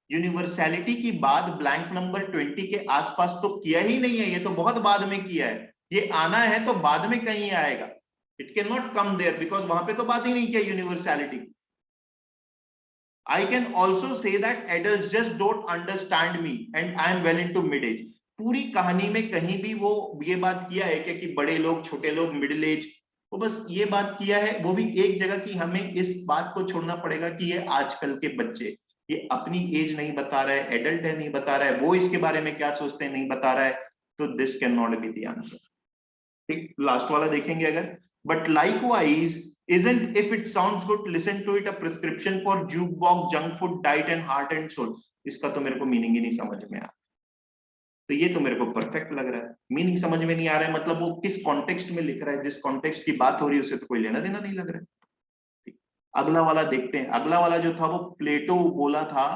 universality की बात ब्लैंक नंबर 20 के आसपास तो किया ही नहीं है, ये तो बहुत बाद में किया है. ये आना है तो बाद में कहीं आएगा. It can not come there, because वहां पे तो बात ही नहीं किया universality. I can also say that adults just don't understand me and I am well into mid age. पूरी कहानी में कहीं भी वो ये बात किया है कि बड़े लोग, छोटे लोग, मिडिल एज, वो बस ये बात किया है, वो भी एक जगह कि हमें इस बात को छोड़ना पड़ेगा कि ये आजकल के बच्चे, ये अपनी एज नहीं बता रहा है, एडल्ट है नहीं बता रहा है, वो इसके बारे में क्या सोचते हैं नहीं बता रहा है, तो this can not be the answer. ठीक, लास्ट वाला देखेंगे अगर, but likewise isn't if it sounds good listen to it a prescription for jukebox junk food diet and heart and soul। इसका तो मेरे को मीनिंग ही नहीं समझ में आया, तो ये तो मेरे को परफेक्ट लग रहा है। मीनिंग समझ में नहीं आ रहा है मतलब वो किस कॉन्टेक्स्ट में लिख रहा है, जिस कॉन्टेक्स्ट की बात हो रही है उसे तो कोई लेना देना नहीं लग रहा है। ठीक। अगला वाला देखते हैं, अगला वाला जो था वो प्लेटो बोला था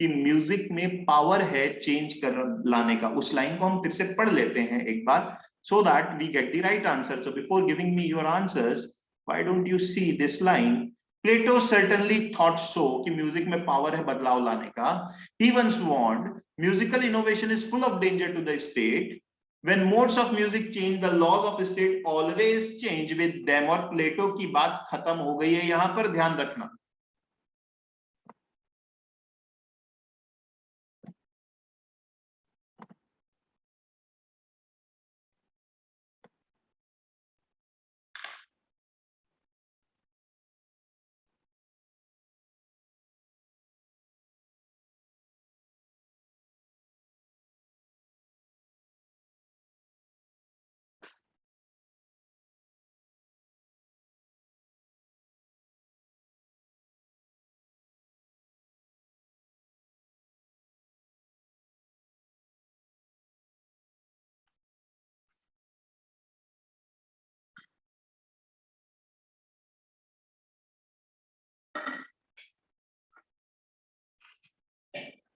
कि म्यूजिक में पावर है चेंज कर लाने का, उस लाइन को हम फिर से पढ़ लेते हैं एक बार, so that we get the right answer. So before giving me your answers, why don't you see this line, Plato certainly thought so कि म्यूजिक में पावर है बदलाव लाने का। He once warned musical innovation is full of danger to the state, when modes of music change the laws of state always change with them। और प्लेटो की बात खत्म हो गई है, यहां पर ध्यान रखना।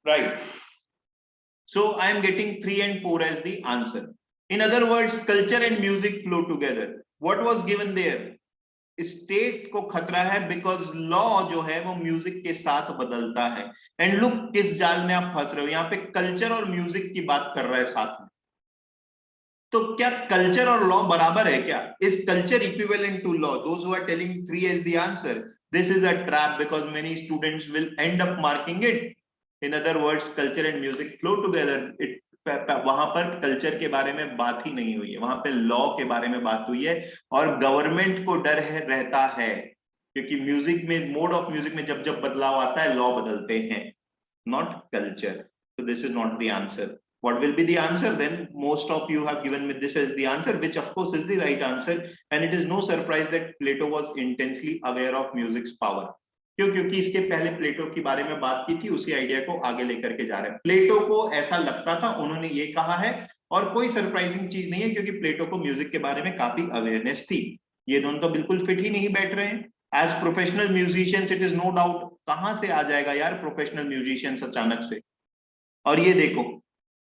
Right. So I am getting 3 and 4 as the answer. In other words, culture and music flow together. What was given there? State को खतरा है बिकॉज लॉ जो है वो म्यूजिक के साथ बदलता है। एंड लुक किस जाल में आप फंस रहे हो, यहाँ पे कल्चर और म्यूजिक की बात कर रहा है साथ में। तो क्या कल्चर और लॉ बराबर है क्या? Is culture equivalent to law? Those who are telling 3 as the answer, this is a trap because many students will end up marking it. In other words, culture and music flow together. It वहां पर culture के बारे में बात ही नहीं हुई है, वहां पे लॉ के बारे में बात हुई है। और गवर्नमेंट को डर है, रहता है, क्योंकि म्यूजिक में, मोड ऑफ म्यूजिक में जब जब बदलाव आता है लॉ बदलते हैं, not culture। So this is not the answer. What will be the answer then? Most of you have given me this as the answer, which of course is the right answer, and it is no surprise that Plato was intensely aware of music's power। क्यों? क्योंकि इसके पहले प्लेटो के बारे में बात की थी, उसी आइडिया को आगे लेकर के जा रहे हैं। प्लेटो को ऐसा लगता था, उन्होंने ये कहा है, और कोई सरप्राइजिंग चीज नहीं है क्योंकि प्लेटो को म्यूजिक के बारे में काफी अवेयरनेस थी। ये दोनों तो बिल्कुल फिट ही नहीं बैठ रहे हैं। As professional musicians it is no doubt, कहां से आ जाएगा यार प्रोफेशनल म्यूजिशियंस अचानक से। और ये देखो,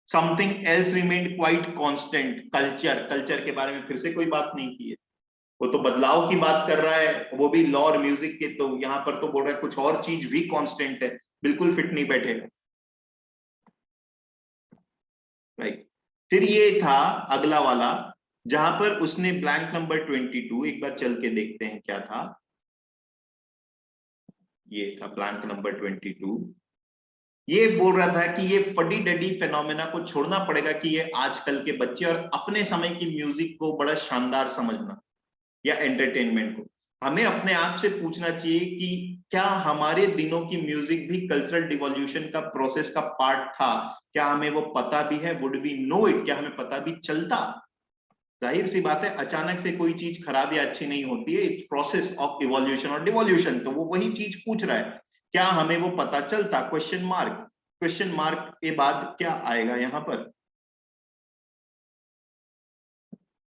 something else remained quite constant, culture, culture के बारे में फिर से कोई बात नहीं की है, वो तो बदलाव की बात कर रहा है, वो भी लॉ और म्यूजिक के, तो यहां पर तो बोल रहा है कुछ और चीज भी कांस्टेंट है, बिल्कुल फिट नहीं बैठेगा। राइट। फिर ये था अगला वाला, जहां पर उसने ब्लैंक नंबर 22, एक बार चल के देखते हैं क्या था। ये था ब्लैंक नंबर 22। ये बोल रहा था कि ये फडी डडी फेनोमेना को छोड़ना पड़ेगा कि ये आजकल के बच्चे, और अपने समय की म्यूजिक को बड़ा शानदार समझना या एंटरटेनमेंट को। हमें अपने आप से पूछना चाहिए कि क्या हमारे दिनों की म्यूजिक भी कल्चरल डिवोल्यूशन का प्रोसेस का पार्ट था? क्या हमें वो पता भी है? Would we know it? क्या हमें पता भी चलता? जाहिर सी बात है, अचानक से कोई चीज खराब या अच्छी नहीं होती है, इट्स प्रोसेस ऑफ इवोल्यूशन और डिवोल्यूशन। तो वो वही चीज पूछ रहा है, क्या हमें वो पता चलता? Question mark. क्वेश्चन मार्क के बाद क्या आएगा यहां पर?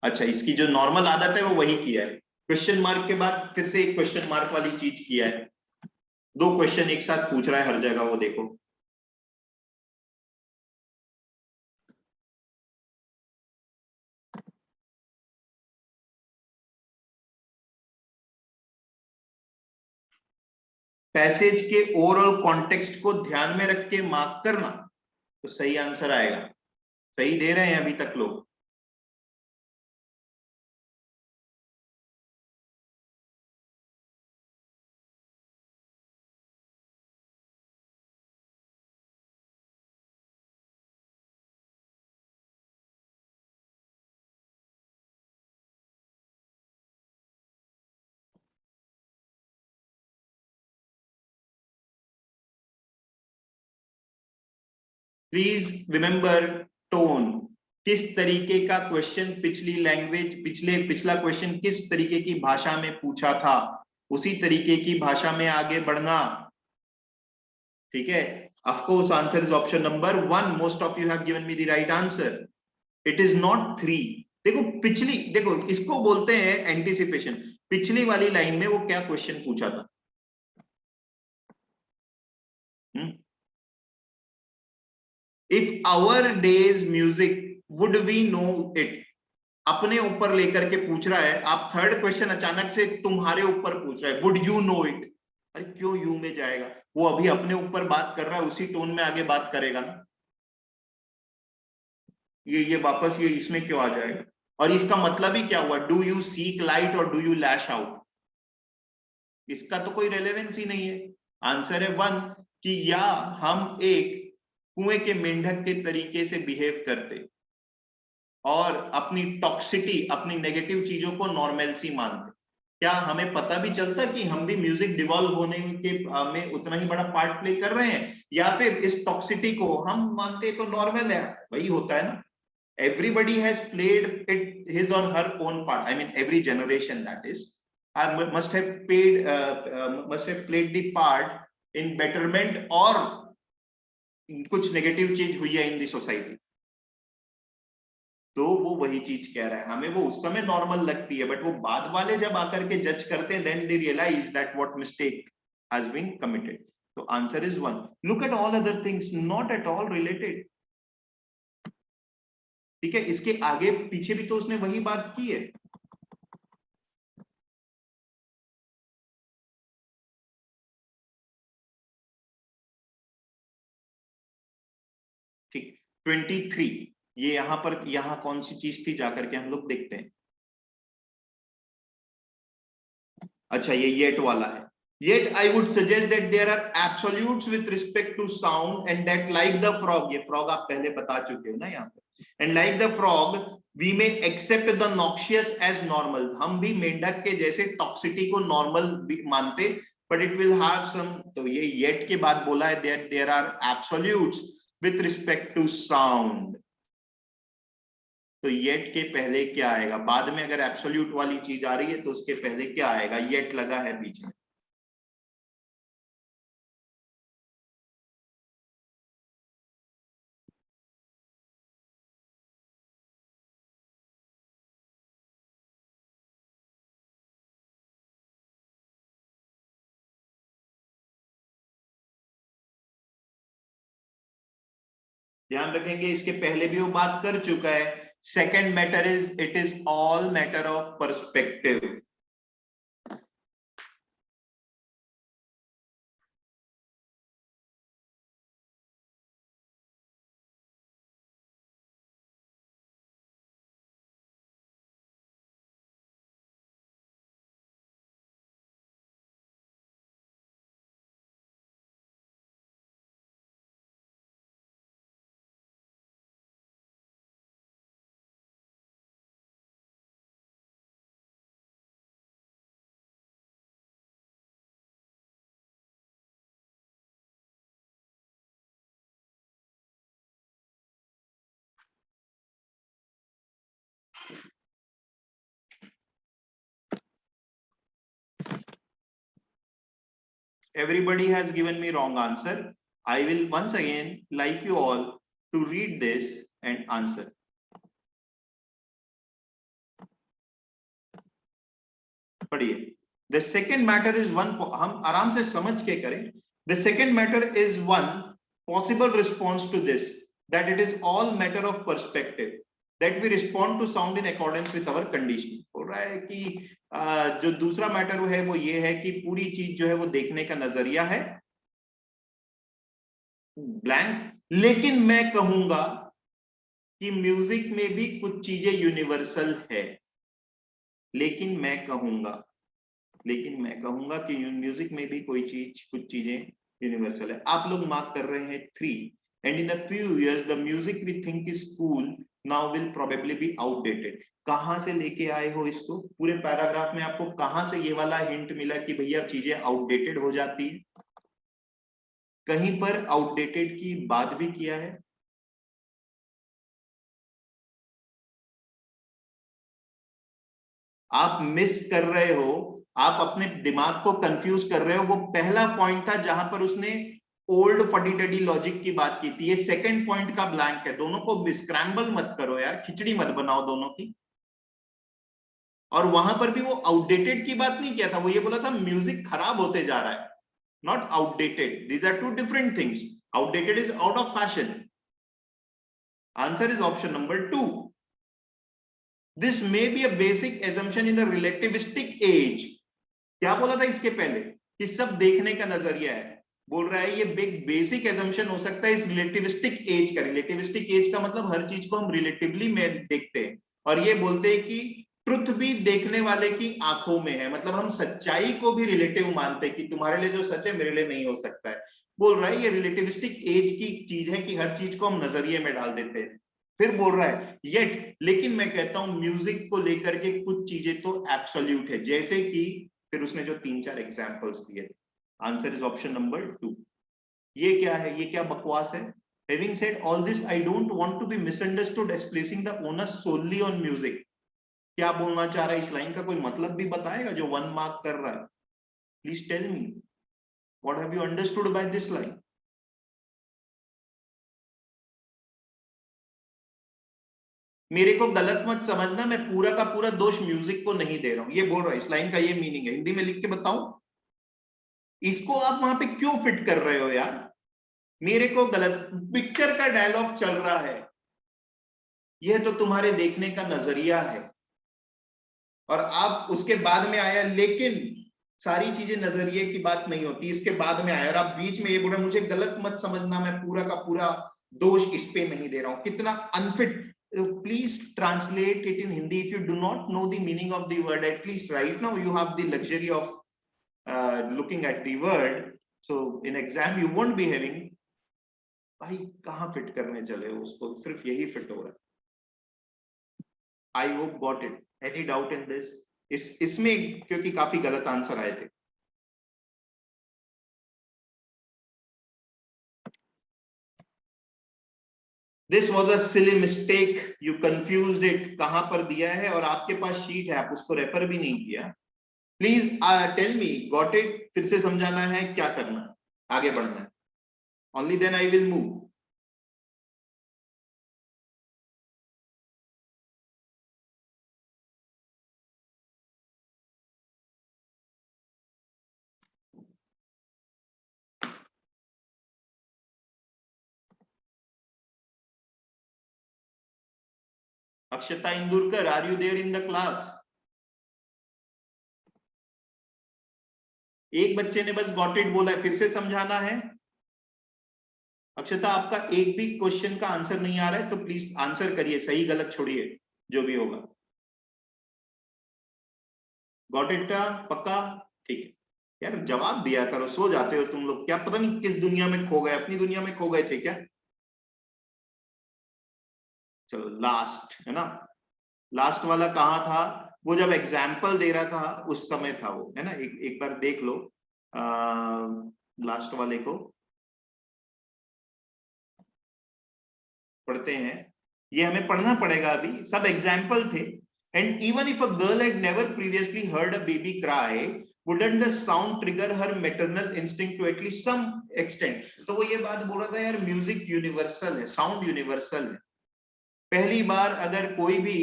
अच्छा, इसकी जो नॉर्मल आदत है वो वही किया है, क्वेश्चन मार्क के बाद फिर से एक क्वेश्चन मार्क वाली चीज किया है। दो क्वेश्चन एक साथ पूछ रहा है हर जगह, वो देखो। पैसेज के ओवरऑल कॉन्टेक्स्ट को ध्यान में रख के मार्क करना, तो सही आंसर आएगा। सही दे रहे हैं अभी तक लोग? Please remember tone. किस तरीके का क्वेश्चन पिछली लैंग्वेज, पिछला क्वेश्चन किस तरीके की भाषा में पूछा था, उसी तरीके की भाषा में आगे बढ़ना। ठीक है, of course answer is option number 1। Most of you have given me the right answer. It is not 3। देखो पिछली, देखो इसको बोलते हैं एंटिसिपेशन। पिछली वाली लाइन में वो क्या क्वेश्चन पूछा था? If our days music would we know it, अपने ऊपर लेकर के पूछ रहा है। आप थर्ड क्वेश्चन अचानक से तुम्हारे ऊपर पूछ रहा है, वुड यू नो इट। अरे क्यों यू में जाएगा? वो अभी अपने ऊपर बात कर रहा है, उसी टोन में आगे बात करेगा ना। ये वापस ये इसमें क्यों आ जाएगा? और इसका मतलब ही क्या हुआ? डू यू सीक लाइट और डू यू लैश आउट? इसका तो कोई रेलेवेंस ही नहीं है। आंसर है 1 कि या हम एक कुएं के मेंढक के तरीके से बिहेव करते और अपनी टॉक्सिटी, अपनी नेगेटिव चीजों को नॉर्मलसी मानते। क्या हमें पता भी चलता कि हम भी म्यूजिक डिवॉल्व होने के में उतना ही बड़ा पार्ट प्ले कर रहे हैं, या फिर इस टॉक्सिटी को हम मानते तो नॉर्मल है? वही होता है ना। everybody has played it, his or her own part. I mean every generation, that is, must have played the part in betterment or कुछ नेगेटिव चीज हुई है इन दी सोसाइटी। तो वो वही चीज कह रहा है, हमें वो उस समय नॉर्मल लगती है, बट वो बाद वाले जब आकर के जज करते हैं, then they realize that what mistake has been committed. तो answer is 1। Look at all other things, not at all related. ठीक है, इसके आगे पीछे भी तो उसने वही बात की है। ठीक, 23 ये यहां पर, यहां कौन सी चीज थी जाकर के हम लोग देखते हैं। अच्छा ये येट वाला है। Yet I would suggest that there are absolutes with respect to sound and that like the frog, ये frog आप पहले बता चुके हो ना यहाँ पे, and like the frog we may accept the noxious as normal, हम भी मेंढक के जैसे टॉक्सिटी को नॉर्मल मानते, but it will have some, तो ये yet के बाद बोला है that there are absolutes with respect to sound। तो येट के पहले क्या आएगा? बाद में अगर एब्सोल्यूट वाली चीज आ रही है तो उसके पहले क्या आएगा? येट लगा है बीच में। ध्यान रखेंगे इसके पहले भी वो बात कर चुका है। Second matter is, it is all matter of perspective. Everybody has given me wrong answer. I will once again like you all to read this and answer. पढ़िए। The second matter is one, हम आराम से समझ के करें। The second matter is one possible response to this, that it is all matter of perspective, that we respond to sound in accordance with our conditioning। बोल रहा है कि जो दूसरा मैटर है वो ये है कि पूरी चीज जो है वो देखने का नजरिया है ब्लैंक, लेकिन मैं कहूंगा कि म्यूजिक में भी कुछ चीजें यूनिवर्सल है। लेकिन मैं कहूंगा कि म्यूजिक में भी कोई चीज, कुछ चीजें यूनिवर्सल है। आप लोग मार्क कर रहे हैं 3, and in a few years the music we think is cool now will probably be outdated. कहां से लेके आए हो इसको? पूरे पैराग्राफ में आपको कहां से ये वाला हिंट मिला कि भैया चीजें आउटडेटेड हो जाती है? कहीं पर आउटडेटेड की बात भी किया है? आप मिस कर रहे हो, आप अपने दिमाग को कंफ्यूज कर रहे हो। वो पहला पॉइंट था जहां पर उसने ओल्ड फडी डडी लॉजिक की बात की थी, ये सेकंड पॉइंट का ब्लैंक है। दोनों को स्क्रैम्बल मत करो यार, खिचड़ी मत बनाओ दोनों की। और वहां पर भी वो आउटडेटेड की बात नहीं किया था, वो ये बोला था म्यूजिक खराब होते जा रहा है, not outdated. These are two different things. Outdated is out of fashion. Answer is option number 2। This may be a basic assumption in a relativistic age. क्या बोला था इसके पहले कि सब देखने का नजरिया है, बोल रहा है ये बिग बेसिक एजम्पशन हो सकता है इस रिलेटिविस्टिक एज का। रिलेटिविस्टिक एज का मतलब हर चीज को हम रिलेटिवली में देखते हैं, और ये बोलते हैं कि ट्रुथ भी देखने वाले की आंखों में है, मतलब हम सच्चाई को भी रिलेटिव मानते हैं कि तुम्हारे लिए जो सच है मेरे लिए नहीं हो सकता है। बोल रहा है ये रिलेटिविस्टिक एज की चीज है कि हर चीज को हम नजरिए में डाल देते हैं। फिर बोल रहा है येट, लेकिन मैं कहता हूं म्यूजिक को लेकर के कुछ चीजें तो एब्सोल्यूट है, जैसे कि फिर उसने जो 3-4 एग्जाम्पल्स दिए। Answer is option number 2। ये क्या है, ये क्या बकवास है? Having said all this, I don't want to be misunderstood as placing the onus solely on music. क्या बोलना चाह रहा है, इस लाइन का कोई मतलब भी बताएगा जो 1 मार्क कर रहा है? Please tell me what have you understood by this line. मेरे को गलत मत समझना, मैं पूरा का पूरा दोष म्यूजिक को नहीं दे रहा हूं, ये बोल रहा है इस लाइन का ये मीनिंग है। हिंदी में लिख के बताऊं, इसको आप वहां पे क्यों फिट कर रहे हो यार? मेरे को गलत, पिक्चर का डायलॉग चल रहा है, यह तो तुम्हारे देखने का नजरिया है, और आप उसके बाद में आया लेकिन सारी चीजें नजरिए की बात नहीं होती, इसके बाद में आया और आप बीच में ये बोल रहे मुझे गलत मत समझना, मैं पूरा का पूरा दोष इस पे नहीं दे रहा हूं। कितना unfit. Please translate it in Hindi. If you do not know the meaning of the word, at least right now you have the luxury of looking at the word, so in exam you won't be having। भाई कहां fit करने चले हो उसको, सिर्फ यही fit हो रहा है। I hope got it. Any doubt in this? इसमें क्योंकि काफी गलत आंसर आए थे। This was a silly mistake, you confused it. कहां पर दिया है, और आपके पास शीट है, आप उसको रेफर भी नहीं किया। Please tell me, got it? फिर से समझाना है, क्या करना है, आगे बढ़ना है। Only then I will move. Akshata Indurkar, are you there in the class? एक बच्चे ने बस गॉट इट बोला है, फिर से समझाना है। अक्षता आपका एक भी क्वेश्चन का आंसर नहीं आ रहा है तो प्लीज आंसर करिए, सही गलत छोड़िए, जो भी होगा। Got it? पक्का? ठीक है यार, जवाब दिया करो, सो जाते हो तुम लोग क्या, पता नहीं किस दुनिया में खो गए, अपनी दुनिया में खो गए थे क्या? चलो लास्ट है ना, लास्ट वाला कहाँ था? वो जब एग्जाम्पल दे रहा था उस समय था वो, है ना। एक बार देख लो लास्ट वाले को, पढ़ते हैं। ये हमें पढ़ना पड़ेगा, अभी सब एग्जाम्पल थे। And even if a girl had never previously heard a baby cry, wouldn't the sound trigger her maternal instinct to at least some extent? तो वो ये बात बोल रहा था यार, म्यूजिक यूनिवर्सल है, साउंड यूनिवर्सल है। पहली बार अगर कोई भी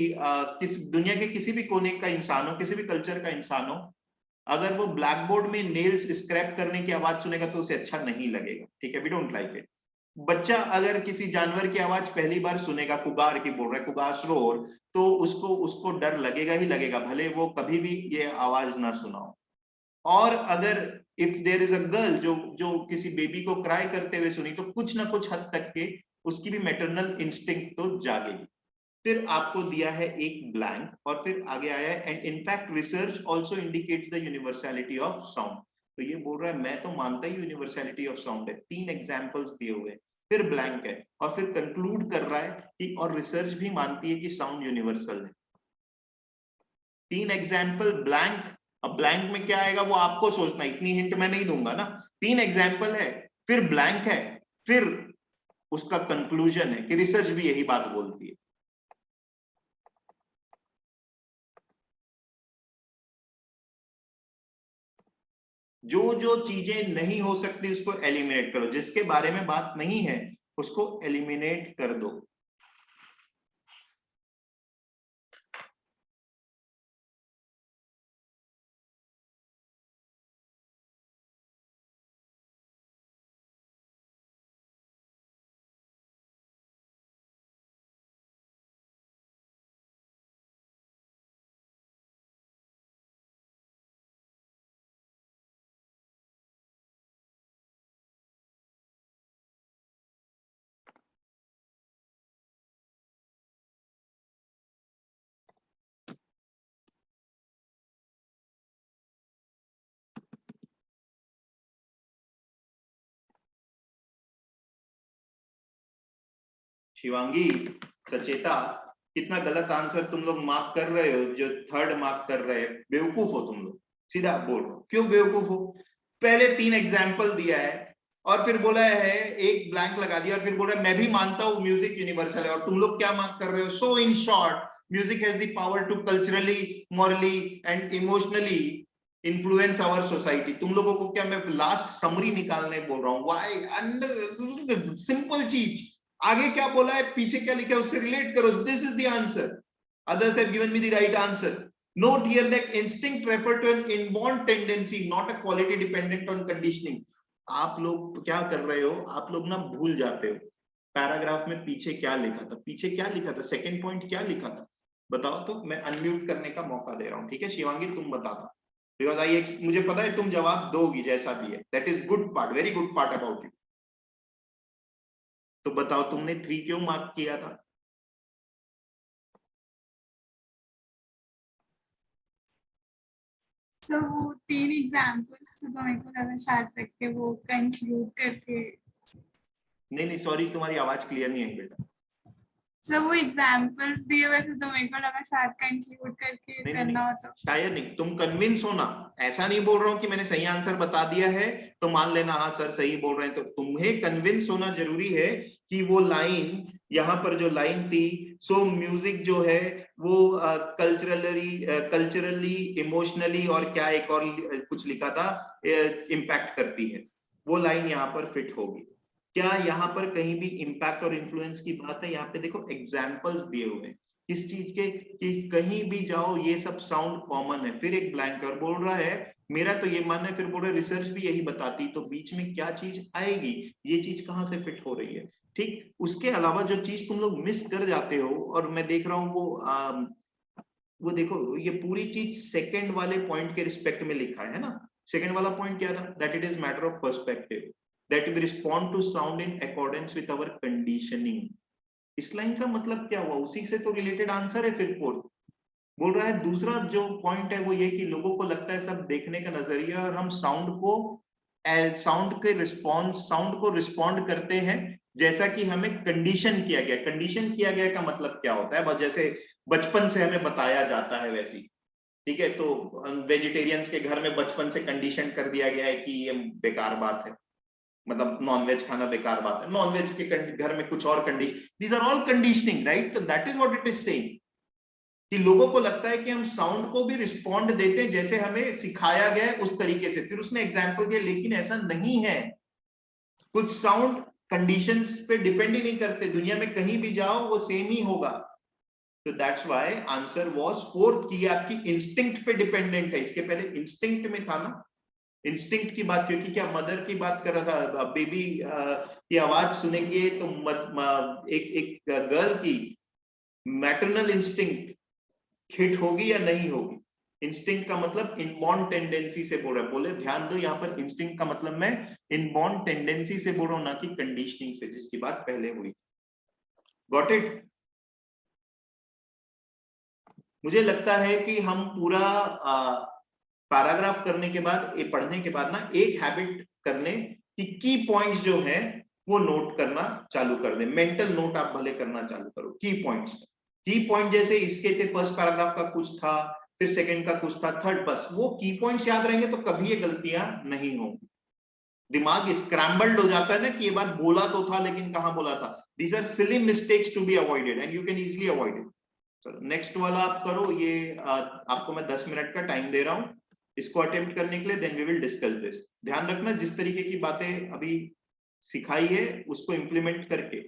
किस दुनिया के किसी भी कोने का इंसान हो, किसी भी कल्चर का इंसान हो, अगर वो ब्लैक बोर्ड में नेल्स स्क्रैप करने की आवाज सुनेगा तो उसे अच्छा नहीं लगेगा, ठीक है, वी डोंट लाइक इट। बच्चा अगर किसी जानवर की आवाज पहली बार सुनेगा, कुगार की बोल रहा है, कुगार रोर, तो उसको उसको डर लगेगा ही लगेगा, भले वो कभी भी ये आवाज ना सुना हो। और अगर if there is a girl जो जो किसी बेबी को क्राई करते हुए सुनी, तो कुछ ना कुछ हद तक के उसकी भी मैटरनल इंस्टिंक्ट तो जागेगी। फिर आपको दिया है एक ब्लैंक और फिर आगे आया है and in fact research also indicates the universality of sound. तो ये बोल रहा है मैं तो मानता ही यूनिवर्सैलिटी ऑफ साउंड है, 3 एग्जांपल्स दिए हुए हैं, फिर ब्लैंक है, और फिर कंक्लूड कर रहा है कि और रिसर्च भी मानती है कि साउंड यूनिवर्सल है। 3 एग्जाम्पल ब्लैंक। अब ब्लैंक में क्या आएगा वो आपको सोचना, इतनी हिंट मैं नहीं दूंगा ना। 3 एग्जाम्पल है, फिर ब्लैंक है, फिर उसका कंक्लूजन है कि रिसर्च भी यही बात बोलती है। जो जो चीजें नहीं हो सकती उसको एलिमिनेट करो, जिसके बारे में बात नहीं है उसको एलिमिनेट कर दो। शिवांगी, सचेता, कितना गलत आंसर तुम लोग मार्क कर रहे हो, जो थर्ड मार्क कर रहे हैं। बेवकूफ हो तुम लोग, सीधा बोल रहा हूं। क्यों बेवकूफ हो? पहले 3 एग्जाम्पल दिया है और फिर बोला है, एक ब्लैंक लगा दिया और फिर बोल रहा है मैं भी मानता हूं म्यूजिक यूनिवर्सल है, और तुम लोग क्या मार्क कर रहे हो? So in short, music has the power to culturally, morally and emotionally influence our society. तुम लोगों को क्या मैं लास्ट समरी निकालने बोल रहा हूँ? व्हाई? सिंपल चीज। आगे क्या बोला है, पीछे क्या लिखा है, उससे रिलेट करो। This is the answer. Others have given me the right answer. Note here that instinct refer to an inborn tendency, not a quality dependent on conditioning. आप लोग क्या कर रहे हो? आप लोग ना भूल जाते हो पैराग्राफ में पीछे क्या लिखा था। पीछे क्या लिखा था? सेकंड पॉइंट क्या लिखा था बताओ तो। मैं अनम्यूट करने का मौका दे रहा हूं, ठीक है शिवांगी, तुम बता दो। बिकॉज आई, मुझे पता है तुम जवाब दोगी जैसा भी है। That is good part, very good part about you. तो बताओ तुमने 3 क्यों मार्क किया था? तो वो 3 एग्जाम्पल्स तो मेरे को लगा शायद तक के वो कंक्लूड करके। नहीं नहीं, सॉरी, तुम्हारी आवाज क्लियर नहीं है बेटा। सर वो एग्जाम्पल्स दिए हुए थे तो मेरे को लगा शायद कंक्लूड करके नहीं करना नहीं, हो तो। शायद नहीं, तुम कन्विंस हो ना। ऐसा नहीं बोल रहा हूं कि मैंने सही आंसर बता दिया है तो मान लेना हाँ सर सही बोल रहे हैं। तो तुम्हें कन्विंस होना जरूरी है कि वो लाइन, यहाँ पर जो लाइन थी, सो म्यूजिक जो है वो कल्चरली इमोशनली और क्या एक और कुछ लिखा था, इम्पैक्ट करती है, वो लाइन यहाँ पर फिट होगी। क्या यहाँ पर कहीं भी इम्पैक्ट और इन्फ्लुएंस की बात है? यहाँ पे देखो एग्जाम्पल्स दिए हुए हैं किस चीज के, कि कहीं भी जाओ ये सब साउंड कॉमन है। फिर एक ब्लैंकर बोल रहा है मेरा तो ये मानना है, फिर बोल रहे रिसर्च भी यही बताती, तो बीच में क्या चीज आएगी, ये चीज कहाँ से फिट हो रही है। ठीक, उसके अलावा जो चीज तुम लोग मिस कर जाते हो, और मैं देख रहा हूँ वो देखो ये पूरी चीज सेकंड वाले पॉइंट के रिस्पेक्ट में लिखा है ना। सेकंड वाला पॉइंट क्या था? That it is matter of perspective, that we respond to sound in accordance with our conditioning. इस लाइन का मतलब क्या हुआ? उसी से तो रिलेटेड आंसर है। फिर फोर्थ बोल रहा है, दूसरा जो पॉइंट है वो ये कि लोगों को लगता है सब देखने का नजरिया, और हम साउंड को रिस्पॉन्ड करते हैं जैसा कि हमें कंडीशन किया गया। कंडीशन किया गया का मतलब क्या होता है? बस जैसे बचपन से हमें बताया जाता है वैसी। ठीक है, तो वेजिटेरियंस के घर में बचपन से कंडीशन कर दिया गया है कि ये बेकार बात है, मतलब नॉनवेज खाना बेकार बात है। नॉनवेज के घर में कुछ और condition, these are all conditioning, right? तो that is what it is saying कि लोगों को लगता है कि हम साउंड को भी रिस्पॉन्ड देते हैं जैसे हमें सिखाया गया है उस तरीके से। फिर उसने एग्जाम्पल दिया, लेकिन ऐसा नहीं है। कुछ साउंड कंडीशंस पे डिपेंड ही नहीं करते, दुनिया में कहीं भी जाओ वो सेम ही होगा। तो that's why answer was fourth, की आपकी इंस्टिंक्ट पे डिपेंडेंट है। इसके पहले इंस्टिंक्ट में था ना, इंस्टिंक्ट की बात, क्योंकि क्या मदर की बात कर रहा था। बेबी की आवाज सुनेंगे तो एक गर्ल की मैटरनल इंस्टिंक्ट हिट होगी या नहीं होगी। इंस्टिंक्ट का मतलब इनबॉर्न टेंडेंसी से बोल रहा है। बोले ध्यान दो, यहाँ पर इंस्टिंक्ट का मतलब मैं इनबॉर्न टेंडेंसी से बोल रहा हूं, ना कि कंडीशनिंग से, जिसकी बात पहले हुई। Got it? मुझे लगता है कि हम पूरा पैराग्राफ करने के बाद, ये पढ़ने के बाद ना, एक हैबिट कर लें कि की पॉइंट्स जो है वो नोट करना चालू कर दें। मेंटल नोट आप भले करना चालू करो की पॉइंट्स। की पॉइंट जैसे इसके थे, फर्स्ट पैराग्राफ का कुछ था, फिर सेकंड का कुछ था, थर्ड, बस वो की पॉइंट्स याद रहेंगे तो कभी ये गलतियां नहीं होंगी। दिमाग स्क्रैम्बल्ड हो जाता है ना कि ये बात बोला तो था लेकिन कहां बोला था। These are silly mistakes to be avoided and you can easily avoid it. Next वाला आप करो। ये आपको मैं 10 मिनट का टाइम दे रहा हूं। इसको अटेम्प्ट करने के लिए, then we will discuss this. ध्यान रखना जिस तरीके की बातें अभी सिखाई है उसको इम्प्लीमेंट करके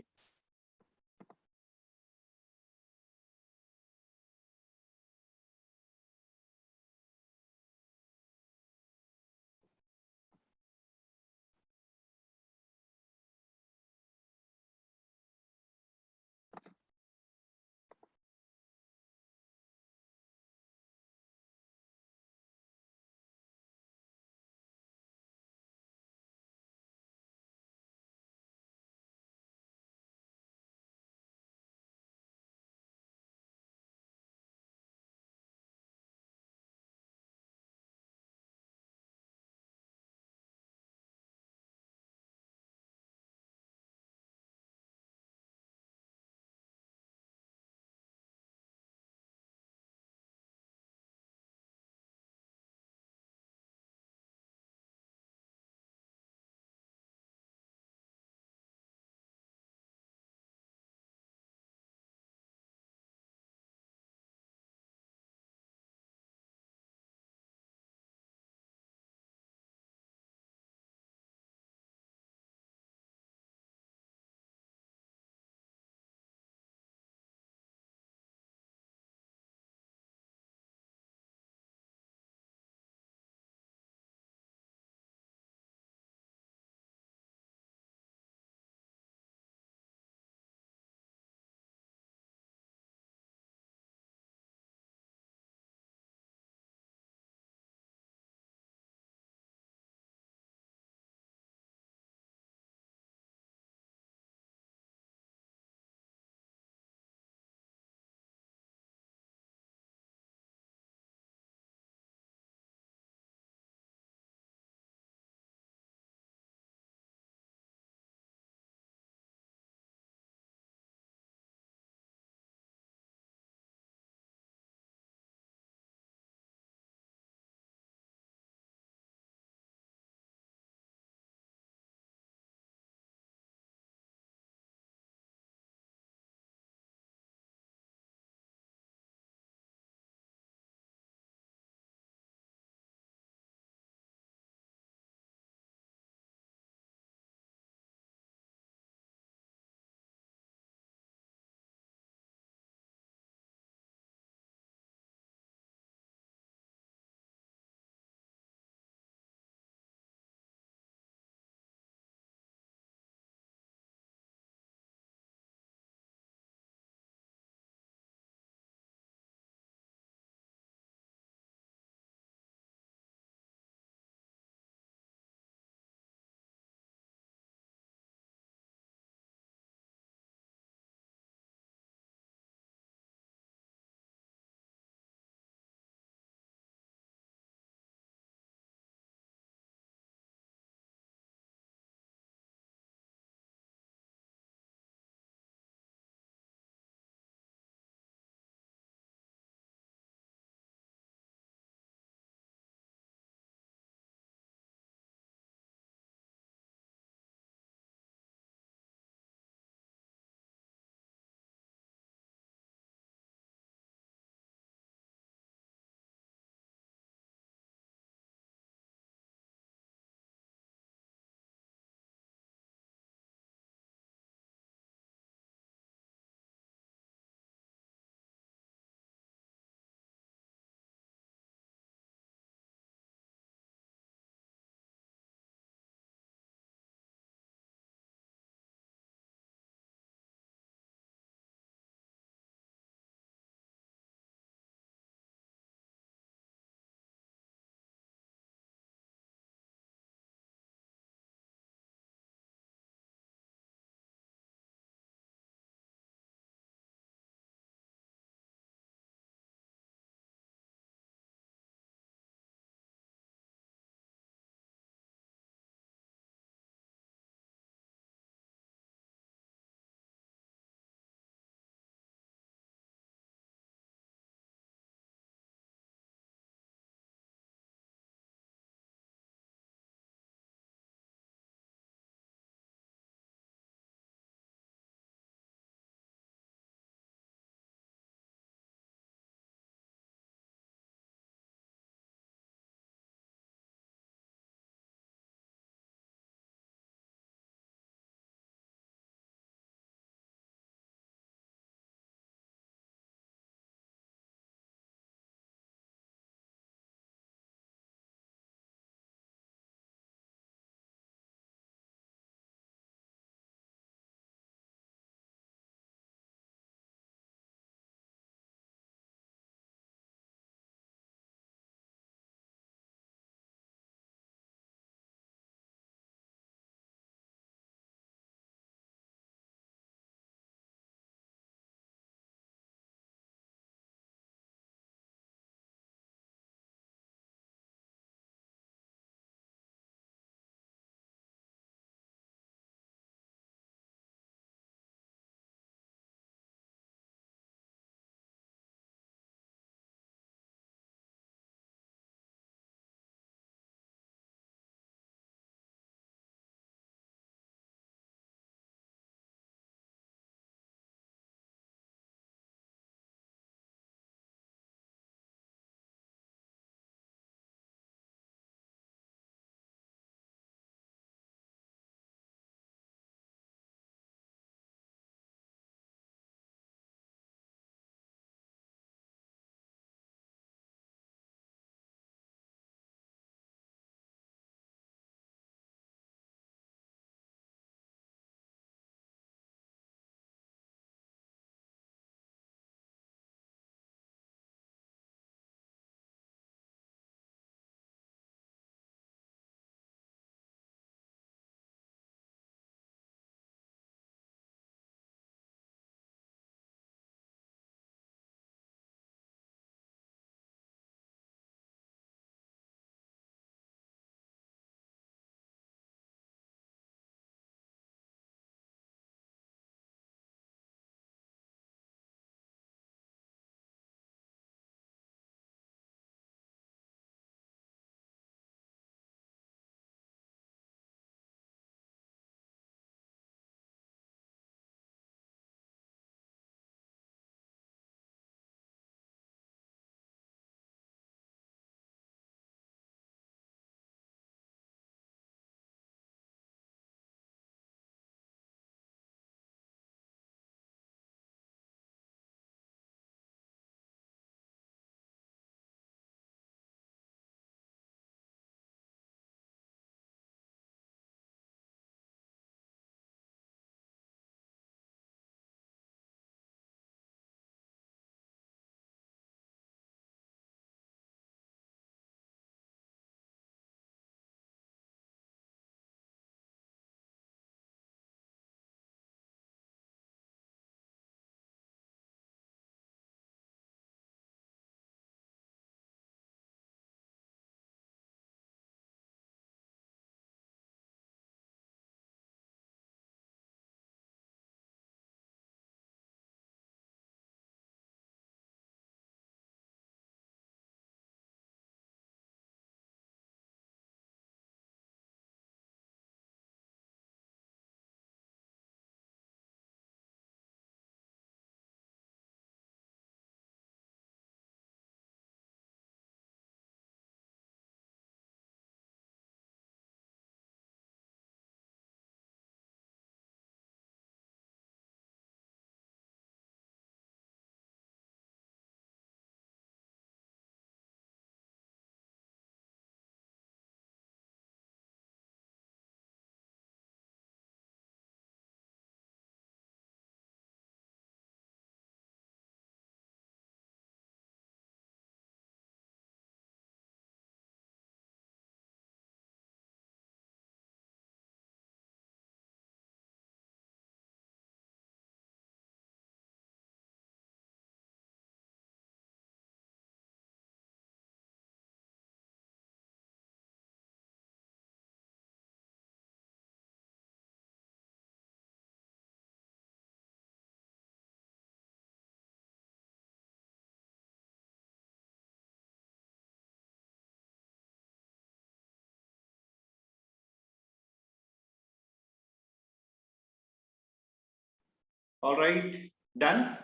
All right, done.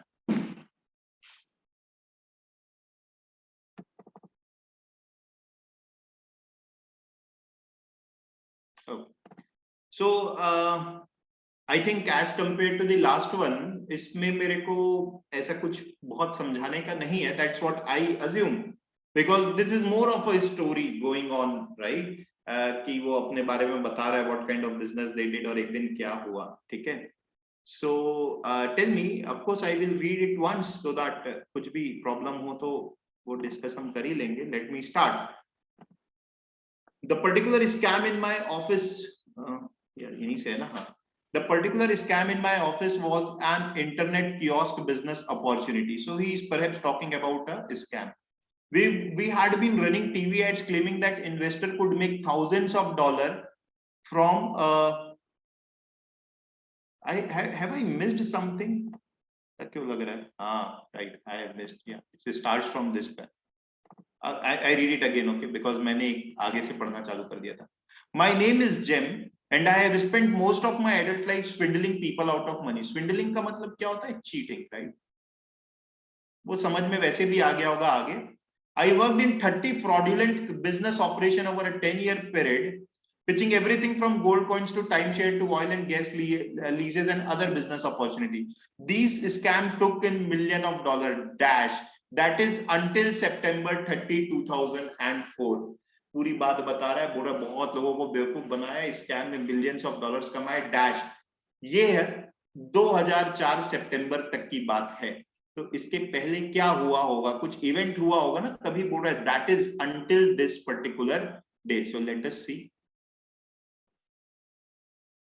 Okay. So I think as compared to the last one, इसमें मेरे को ऐसा कुछ बहुत समझाने का नहीं है. That's what I assume, because this is more of a story going on, right? कि वो अपने बारे में बता रहा है what kind of business they did और एक दिन क्या हुआ, ठीक है? So tell me, of course I will read it once so that कुछ भी problem हो तो वो discuss हम कर ही लेंगे. Let me start. The particular scam in my office, यहीं से है ना? हाँ. The particular scam in my office was an internet kiosk business opportunity. So he is perhaps talking about a scam. We had been running TV ads claiming that investor could make thousands of dollars from have I missed something? क्यों लग रहा है? हाँ, right, I have missed. Yeah, it starts from this. I read it again, okay, because मैंने आगे से पढ़ना चालू कर दिया था. My name is Jem and I have spent most of my adult life swindling people out of money. Swindling का मतलब क्या होता है? Cheating, right? वो समझ में वैसे भी आ गया होगा आगे. I worked in 30 fraudulent business operation over a 10-year period, pitching everything from gold coins to timeshare to oil and gas leases and other business opportunity. These scam took in million of dollar dash. That is until September 30, 2004. पूरी बात बता रहा है, बोल रहा बहुत लोगों को बेवकूफ बनाया, स्कैम में बिलियंस ऑफ डॉलर्स कमाए डैश. ये है 2004 सितंबर तक की बात है. तो इसके पहले क्या हुआ होगा? कुछ इवेंट हुआ होगा ना, तभी बोल रहा है that is until this particular day. So let us see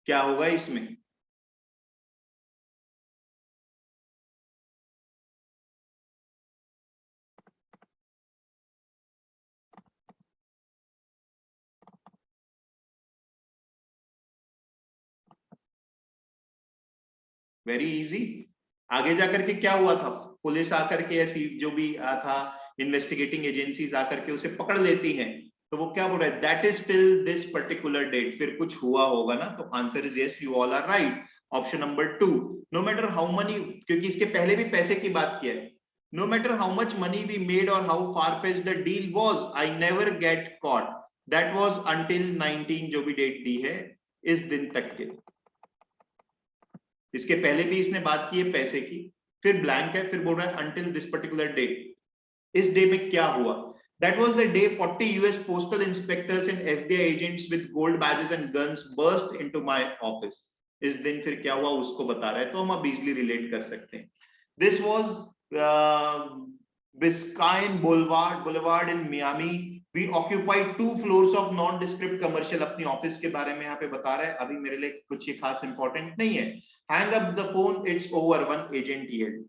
क्या होगा इसमें. Very easy. आगे जाकर के क्या हुआ था? पुलिस आकर के ऐसी जो भी था, इन्वेस्टिगेटिंग एजेंसीज आकर के उसे पकड़ लेती हैं. तो वो क्या बोल रहा है? That is till this particular date. फिर कुछ हुआ होगा ना. तो answer is yes, you all are right. Option number 2. No matter how money, क्योंकि इसके पहले भी पैसे की बात किया है. No matter how much money we made और how far fetch the deal was, I never get caught. That was until 19, जो भी डेट दी है इस दिन तक के. इसके पहले भी इसने बात की है पैसे की. फिर ब्लैंक है, फिर बोल रहा है until this particular date. इस डे में क्या हुआ? That was the day 40 US postal inspectors and FBI agents with gold badges and guns burst into my office. इस दिन फिर क्या हुआ उसको बता रहा है, तो हम अब इजिली रिलेट कर सकते हैं. This was Biscayne Boulevard in Miami. We occupied 2 floors of non-descript commercial. अपनी ऑफिस के बारे में यहाँ पे बता रहा है. अभी मेरे लिए कुछ ये खास इंपॉर्टेंट नहीं है. Hang up the phone, it's over, one agent yelled.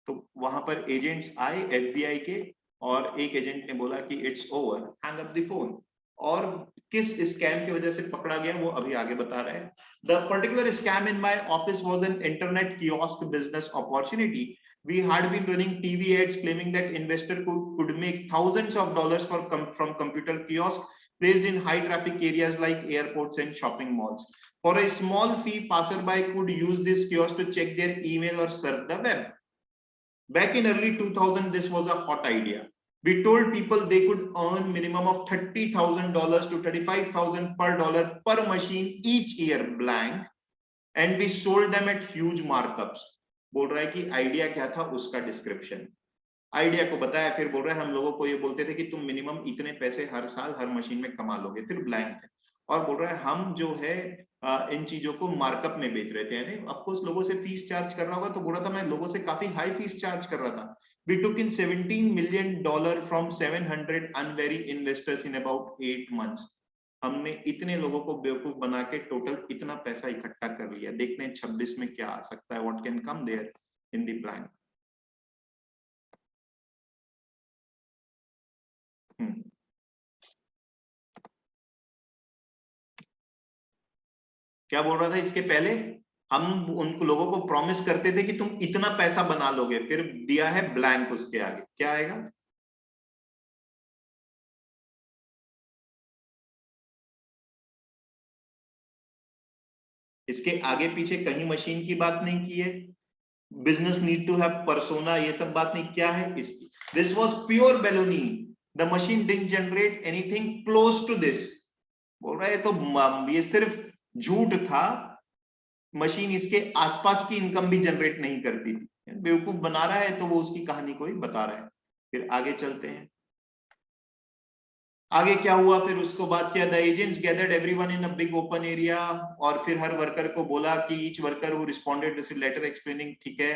तो वहां पर एजेंट्स आए FBI के, और एक एजेंट ने बोला कि it's over, hang up the phone. और किस स्कैम की वजह से पकड़ा गया वो अभी आगे बता रहा है. The particular scam in my office was an internet kiosk business opportunity. We had been running TV ads claiming that investor could make thousands of dollars from computer kiosk placed in high traffic areas like airports and shopping malls. For a small fee, passerby could use this kiosk to check their email or surf the web. Back in early 2000, this was a hot idea. We told people they could earn minimum of $30,000 to $35,000 per dollar per machine each year blank, and we sold them at huge markups. बोल रहा है कि idea क्या था उसका description. Idea को बताया, फिर बोल रहा है हम लोगों को ये बोलते थे कि तुम मिनिमम इतने पैसे हर साल हर मशीन में कमा लोगे. फिर ब्लैंक है, और बोल रहा है हम जो है इन चीजों को मार्कअप में बेच रहे थे. यानी ऑफकोर्स लोगों से फीस चार्ज कर रहा होगा. तो बोल रहा था मैं लोगों से काफी हाई फीस चार्ज कर रहा था. We took in $17 million from 700 unwary investors in about 8 months. हमने इतने लोगों को बेवकूफ बना के टोटल इतना पैसा इकट्ठा कर लिया. देखते हैं 26 में क्या आ सकता है. What can come there in the blank. क्या बोल रहा था इसके पहले? हम उन लोगों को प्रॉमिस करते थे कि तुम इतना पैसा बना लोगे. फिर दिया है ब्लैंक. उसके आगे क्या आएगा? इसके आगे पीछे कहीं मशीन की बात नहीं की है, business need to have persona, ये सब बात नहीं, क्या है इसकी। This was pure baloney, the machine didn't generate anything close to this. बोल रहा है तो ये सिर्फ झूठ था, मशीन इसके आसपास की इनकम भी जनरेट नहीं करती थी। बेवकूफ बना रहा है तो वो उसकी कहानी को ही बता रहा है। फिर आगे चलते हैं, आगे क्या हुआ। फिर उसको बाद किया, the agents gathered everyone in a big open area, और फिर हर वर्कर को बोला कि each worker who responded this letter explaining, ठीक है।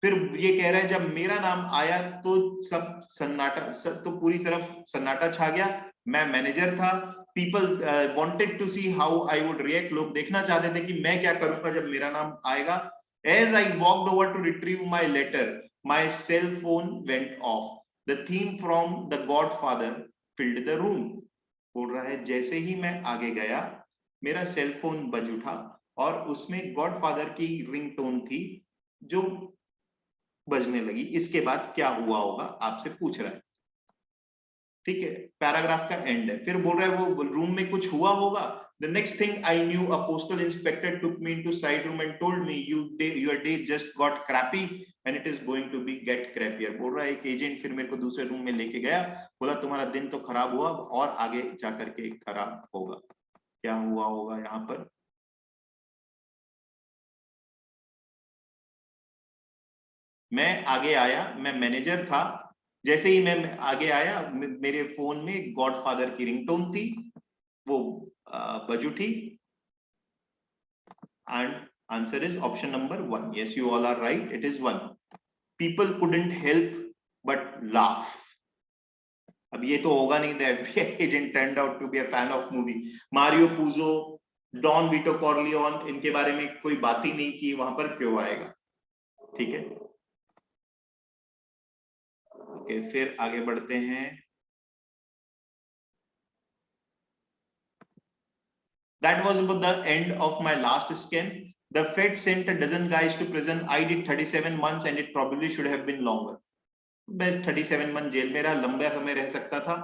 फिर ये कह रहा है जब मेरा नाम आया तो सब सन्नाटा, तो पूरी तरफ सन्नाटा छा गया। मैं मैनेजर था, people wanted to see how I would react, लोग देखना चाहते थे कि मैं क्या करूंगा जब मेरा नाम आएगा। As I walked over to retrieve my letter, my cell phone went off, the theme from the Godfather filled the room. बोल रहा है जैसे ही मैं आगे गया मेरा सेल फोन बज उठा और उसमें गॉड फादर की रिंगटोन थी जो बजने लगी। इसके बाद क्या हुआ होगा आपसे पूछ रहा है, ठीक है, पैराग्राफ का एंड है। फिर बोल रहा है वो रूम में कुछ हुआ होगा। The next thing I knew a postal inspector took me into side room and told me your day just got crappy and it is going to be get crappier. बोल रहा है एक एजेंट फिर मेरे को दूसरे रूम में लेके गया, बोला तुम्हारा दिन तो खराब हुआ और आगे जाकर के खराब होगा। क्या हुआ होगा यहाँ पर, मैं आगे आया, मैं मैनेजर था, जैसे ही मैं आगे आया मेरे फोन में गॉडफादर की रिंगटोन थी, वो बज उठी। And answer is option number 1। Yes you all are right, it is 1। People couldn't help but laugh. अब ये तो होगा नहीं, the FBI agent turned out to be a fan of movie. Mario Puzo, Don Vito Corleone, इनके बारे में कोई बात ही नहीं की, वहां पर क्यों आएगा, ठीक है। ओके, फिर आगे बढ़ते हैं। That was about the end of my last scam. The Fed sent a dozen guys to prison. I did 37 months and it probably should have been longer. Best 37 month jail में रहा, लंबा समय रह सकता था।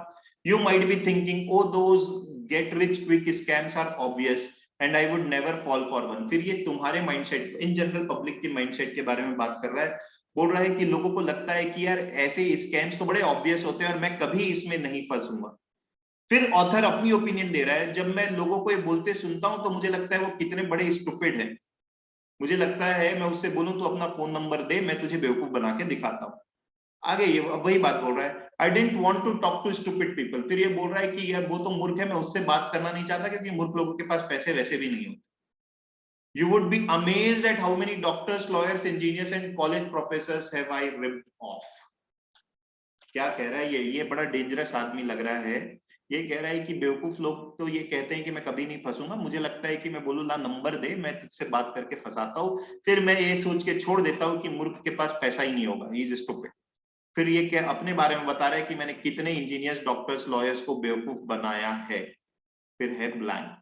You might be thinking, oh, those get rich quick scams are obvious and I would never fall for one. फिर ये तुम्हारे माइंडसेट, इन जनरल पब्लिक के माइंडसेट के बारे में बात कर रहा है। बोल रहा है कि लोगों को लगता है कि यार ऐसे स्कैम्स तो बड़े ऑब्वियस होते हैं और मैं कभी इसमें नहीं फंसूंगा। फिर ऑथर अपनी ओपिनियन दे रहा है, जब मैं लोगों को ये बोलते सुनता हूं तो मुझे लगता है वो कितने बड़े स्टूपिड हैं। मुझे लगता है मैं उससे बोलूं तो अपना फोन नंबर दे, मैं तुझे बेवकूफ बना के दिखाता हूं। आगे ये वही बात बोल रहा है, I don't want to talk to stupid people. फिर ये बोल रहा है कि यार वो तो मूर्ख है, मैं उससे बात करना नहीं चाहता क्योंकि मूर्ख लोगों के पास पैसे वैसे भी नहीं होते। You would be amazed at how many doctors, lawyers, engineers and college professors have I ripped off. क्या कह रहा है ये बड़ा डेंजरस आदमी लग रहा है। ये कह रहा है कि बेवकूफ लोग तो ये कहते हैं कि मैं कभी नहीं फंसूंगा, मुझे लगता है कि मैं बोलूँ ला नंबर दे, मैं तुझसे बात करके फंसाता हूँ, फिर मैं ये सोच के छोड़ देता हूँ कि मूर्ख के पास पैसा ही नहीं होगा, ही इज स्टूपिड। फिर ये क्या अपने बारे में बता रहा है कि मैंने कितने इंजीनियर्स, डॉक्टर्स, लॉयर्स को बेवकूफ बनाया है। फिर है blank.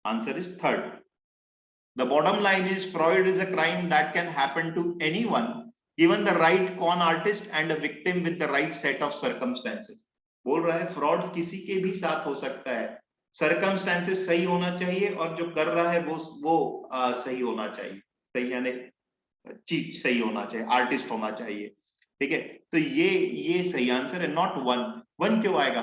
Answer is third. The bottom line is fraud is a crime that can happen to anyone given the right con artist and a victim with the right set of circumstances. बोल रहा है fraud किसी के भी साथ हो सकता है, सर्कमस्टेंसेस सही होना चाहिए और जो कर रहा है वो सही होना चाहिए, सही यानी चीज सही होना चाहिए, आर्टिस्ट होना चाहिए, ठीक है। तो ये सही आंसर है, नॉट वन। वन क्यों आएगा,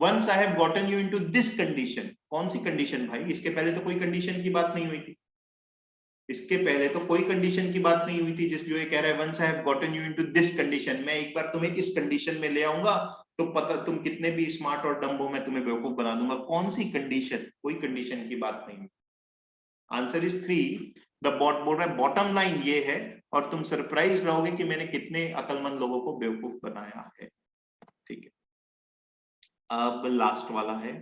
once I have gotten you into this condition. कौन सी कंडीशन भाई, इसके पहले तो कोई कंडीशन की बात नहीं हुई थी, इसके पहले तो कोई कंडीशन की बात नहीं हुई थी। जिस जो ये कह रहा है once I have gotten you into this condition, मैं एक बार तुम्हें इस कंडीशन में ले आऊंगा तो पता तुम कितने भी स्मार्ट और डम्ब हो मैं तुम्हें बेवकूफ बना दूंगा। कौन सी कंडीशन, कोई कंडीशन की बात नहीं। Answer is 3। द बॉट बोल रहा है बॉटम लाइन ये है, और तुम सरप्राइज रहोगे कि मैंने कितने अकलमंद लोगों को बेवकूफ बनाया है, ठीक है। अब लास्ट वाला है,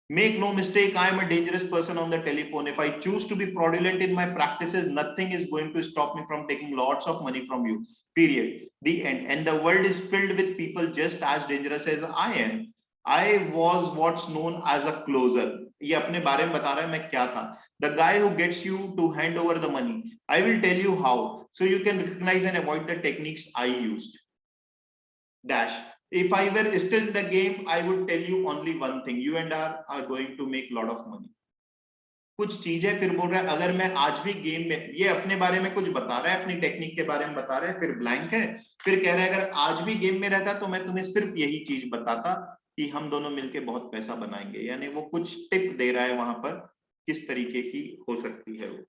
Make no mistake, I am a dangerous person on the telephone. If I choose to be fraudulent in my practices, nothing is going to stop me from taking lots of money from you. Period. The end. And the world is filled with people just as dangerous as I am. I was what's known as a closer. ये अपने बारे में बता रहा है मैं क्या था. The guy who gets you to hand over the money. I will tell you how, so you can recognize and avoid the techniques I used. Dash. If I were still in the game, I would tell you only one thing. You and I are going to make lot of money. कुछ चीजें फिर बोल रहा है अगर मैं आज भी गेम में, ये अपने बारे में कुछ बता रहा है, अपनी टेक्निक के बारे में बता रहा है, फिर ब्लैंक है, फिर कह रहा है अगर आज भी गेम में रहता तो मैं तुम्हें सिर्फ यही चीज बताता कि हम दोनों मिलके बहुत पैसा बनाएंगे. यानी वो कुछ टिप दे रहा है वहां पर किस तरीके की हो सकती है वो.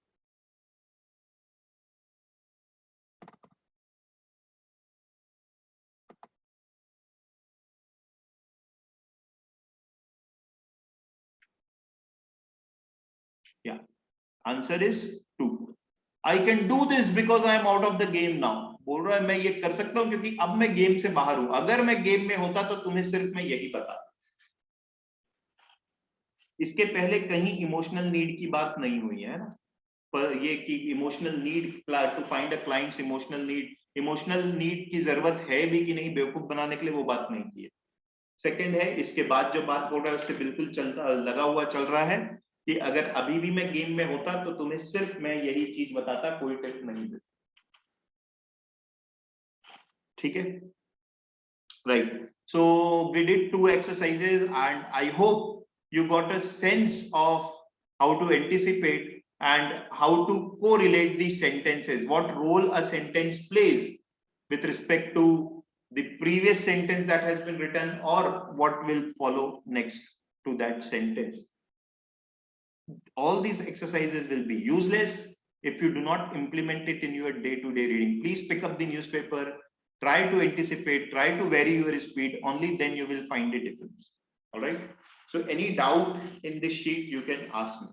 Yeah. Answer is 2. I can do this because I am out of the game now. बोल रहा है मैं ये कर सकता हूं क्योंकि अब मैं गेम से बाहर हूं. अगर मैं गेम में होता तो तुम्हें सिर्फ मैं यही बता. इसके पहले कहीं इमोशनल नीड की बात नहीं हुई है ना, पर ये कि emotional need to find a client's emotional need की जरूरत है भी कि नहीं बेवकूफ बनाने के लिए, वो बात नहीं की है. सेकंड है, इसके बाद जो बात बोल रहा है उससे बिल्कुल चलता लगा हुआ चल रहा है कि अगर अभी भी मैं गेम में होता तो तुम्हें सिर्फ मैं यही चीज बताता, कोई टिप नहीं देता. ठीक है, right. So we did 2 exercises and I hope you got a sense of how to anticipate and how to correlate the sentences, what role a sentence plays with respect to the previous sentence that has been written or what will follow next to that sentence. All these exercises will be useless if you do not implement it in your day-to-day reading. Please pick up the newspaper, try to anticipate, try to vary your speed. Only then you will find a difference. All right. So any doubt in this sheet, you can ask me.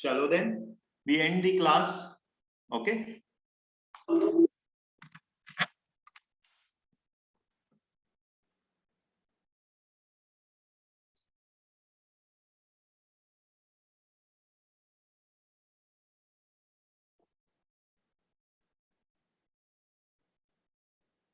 Chalo then, we end the class. Okay.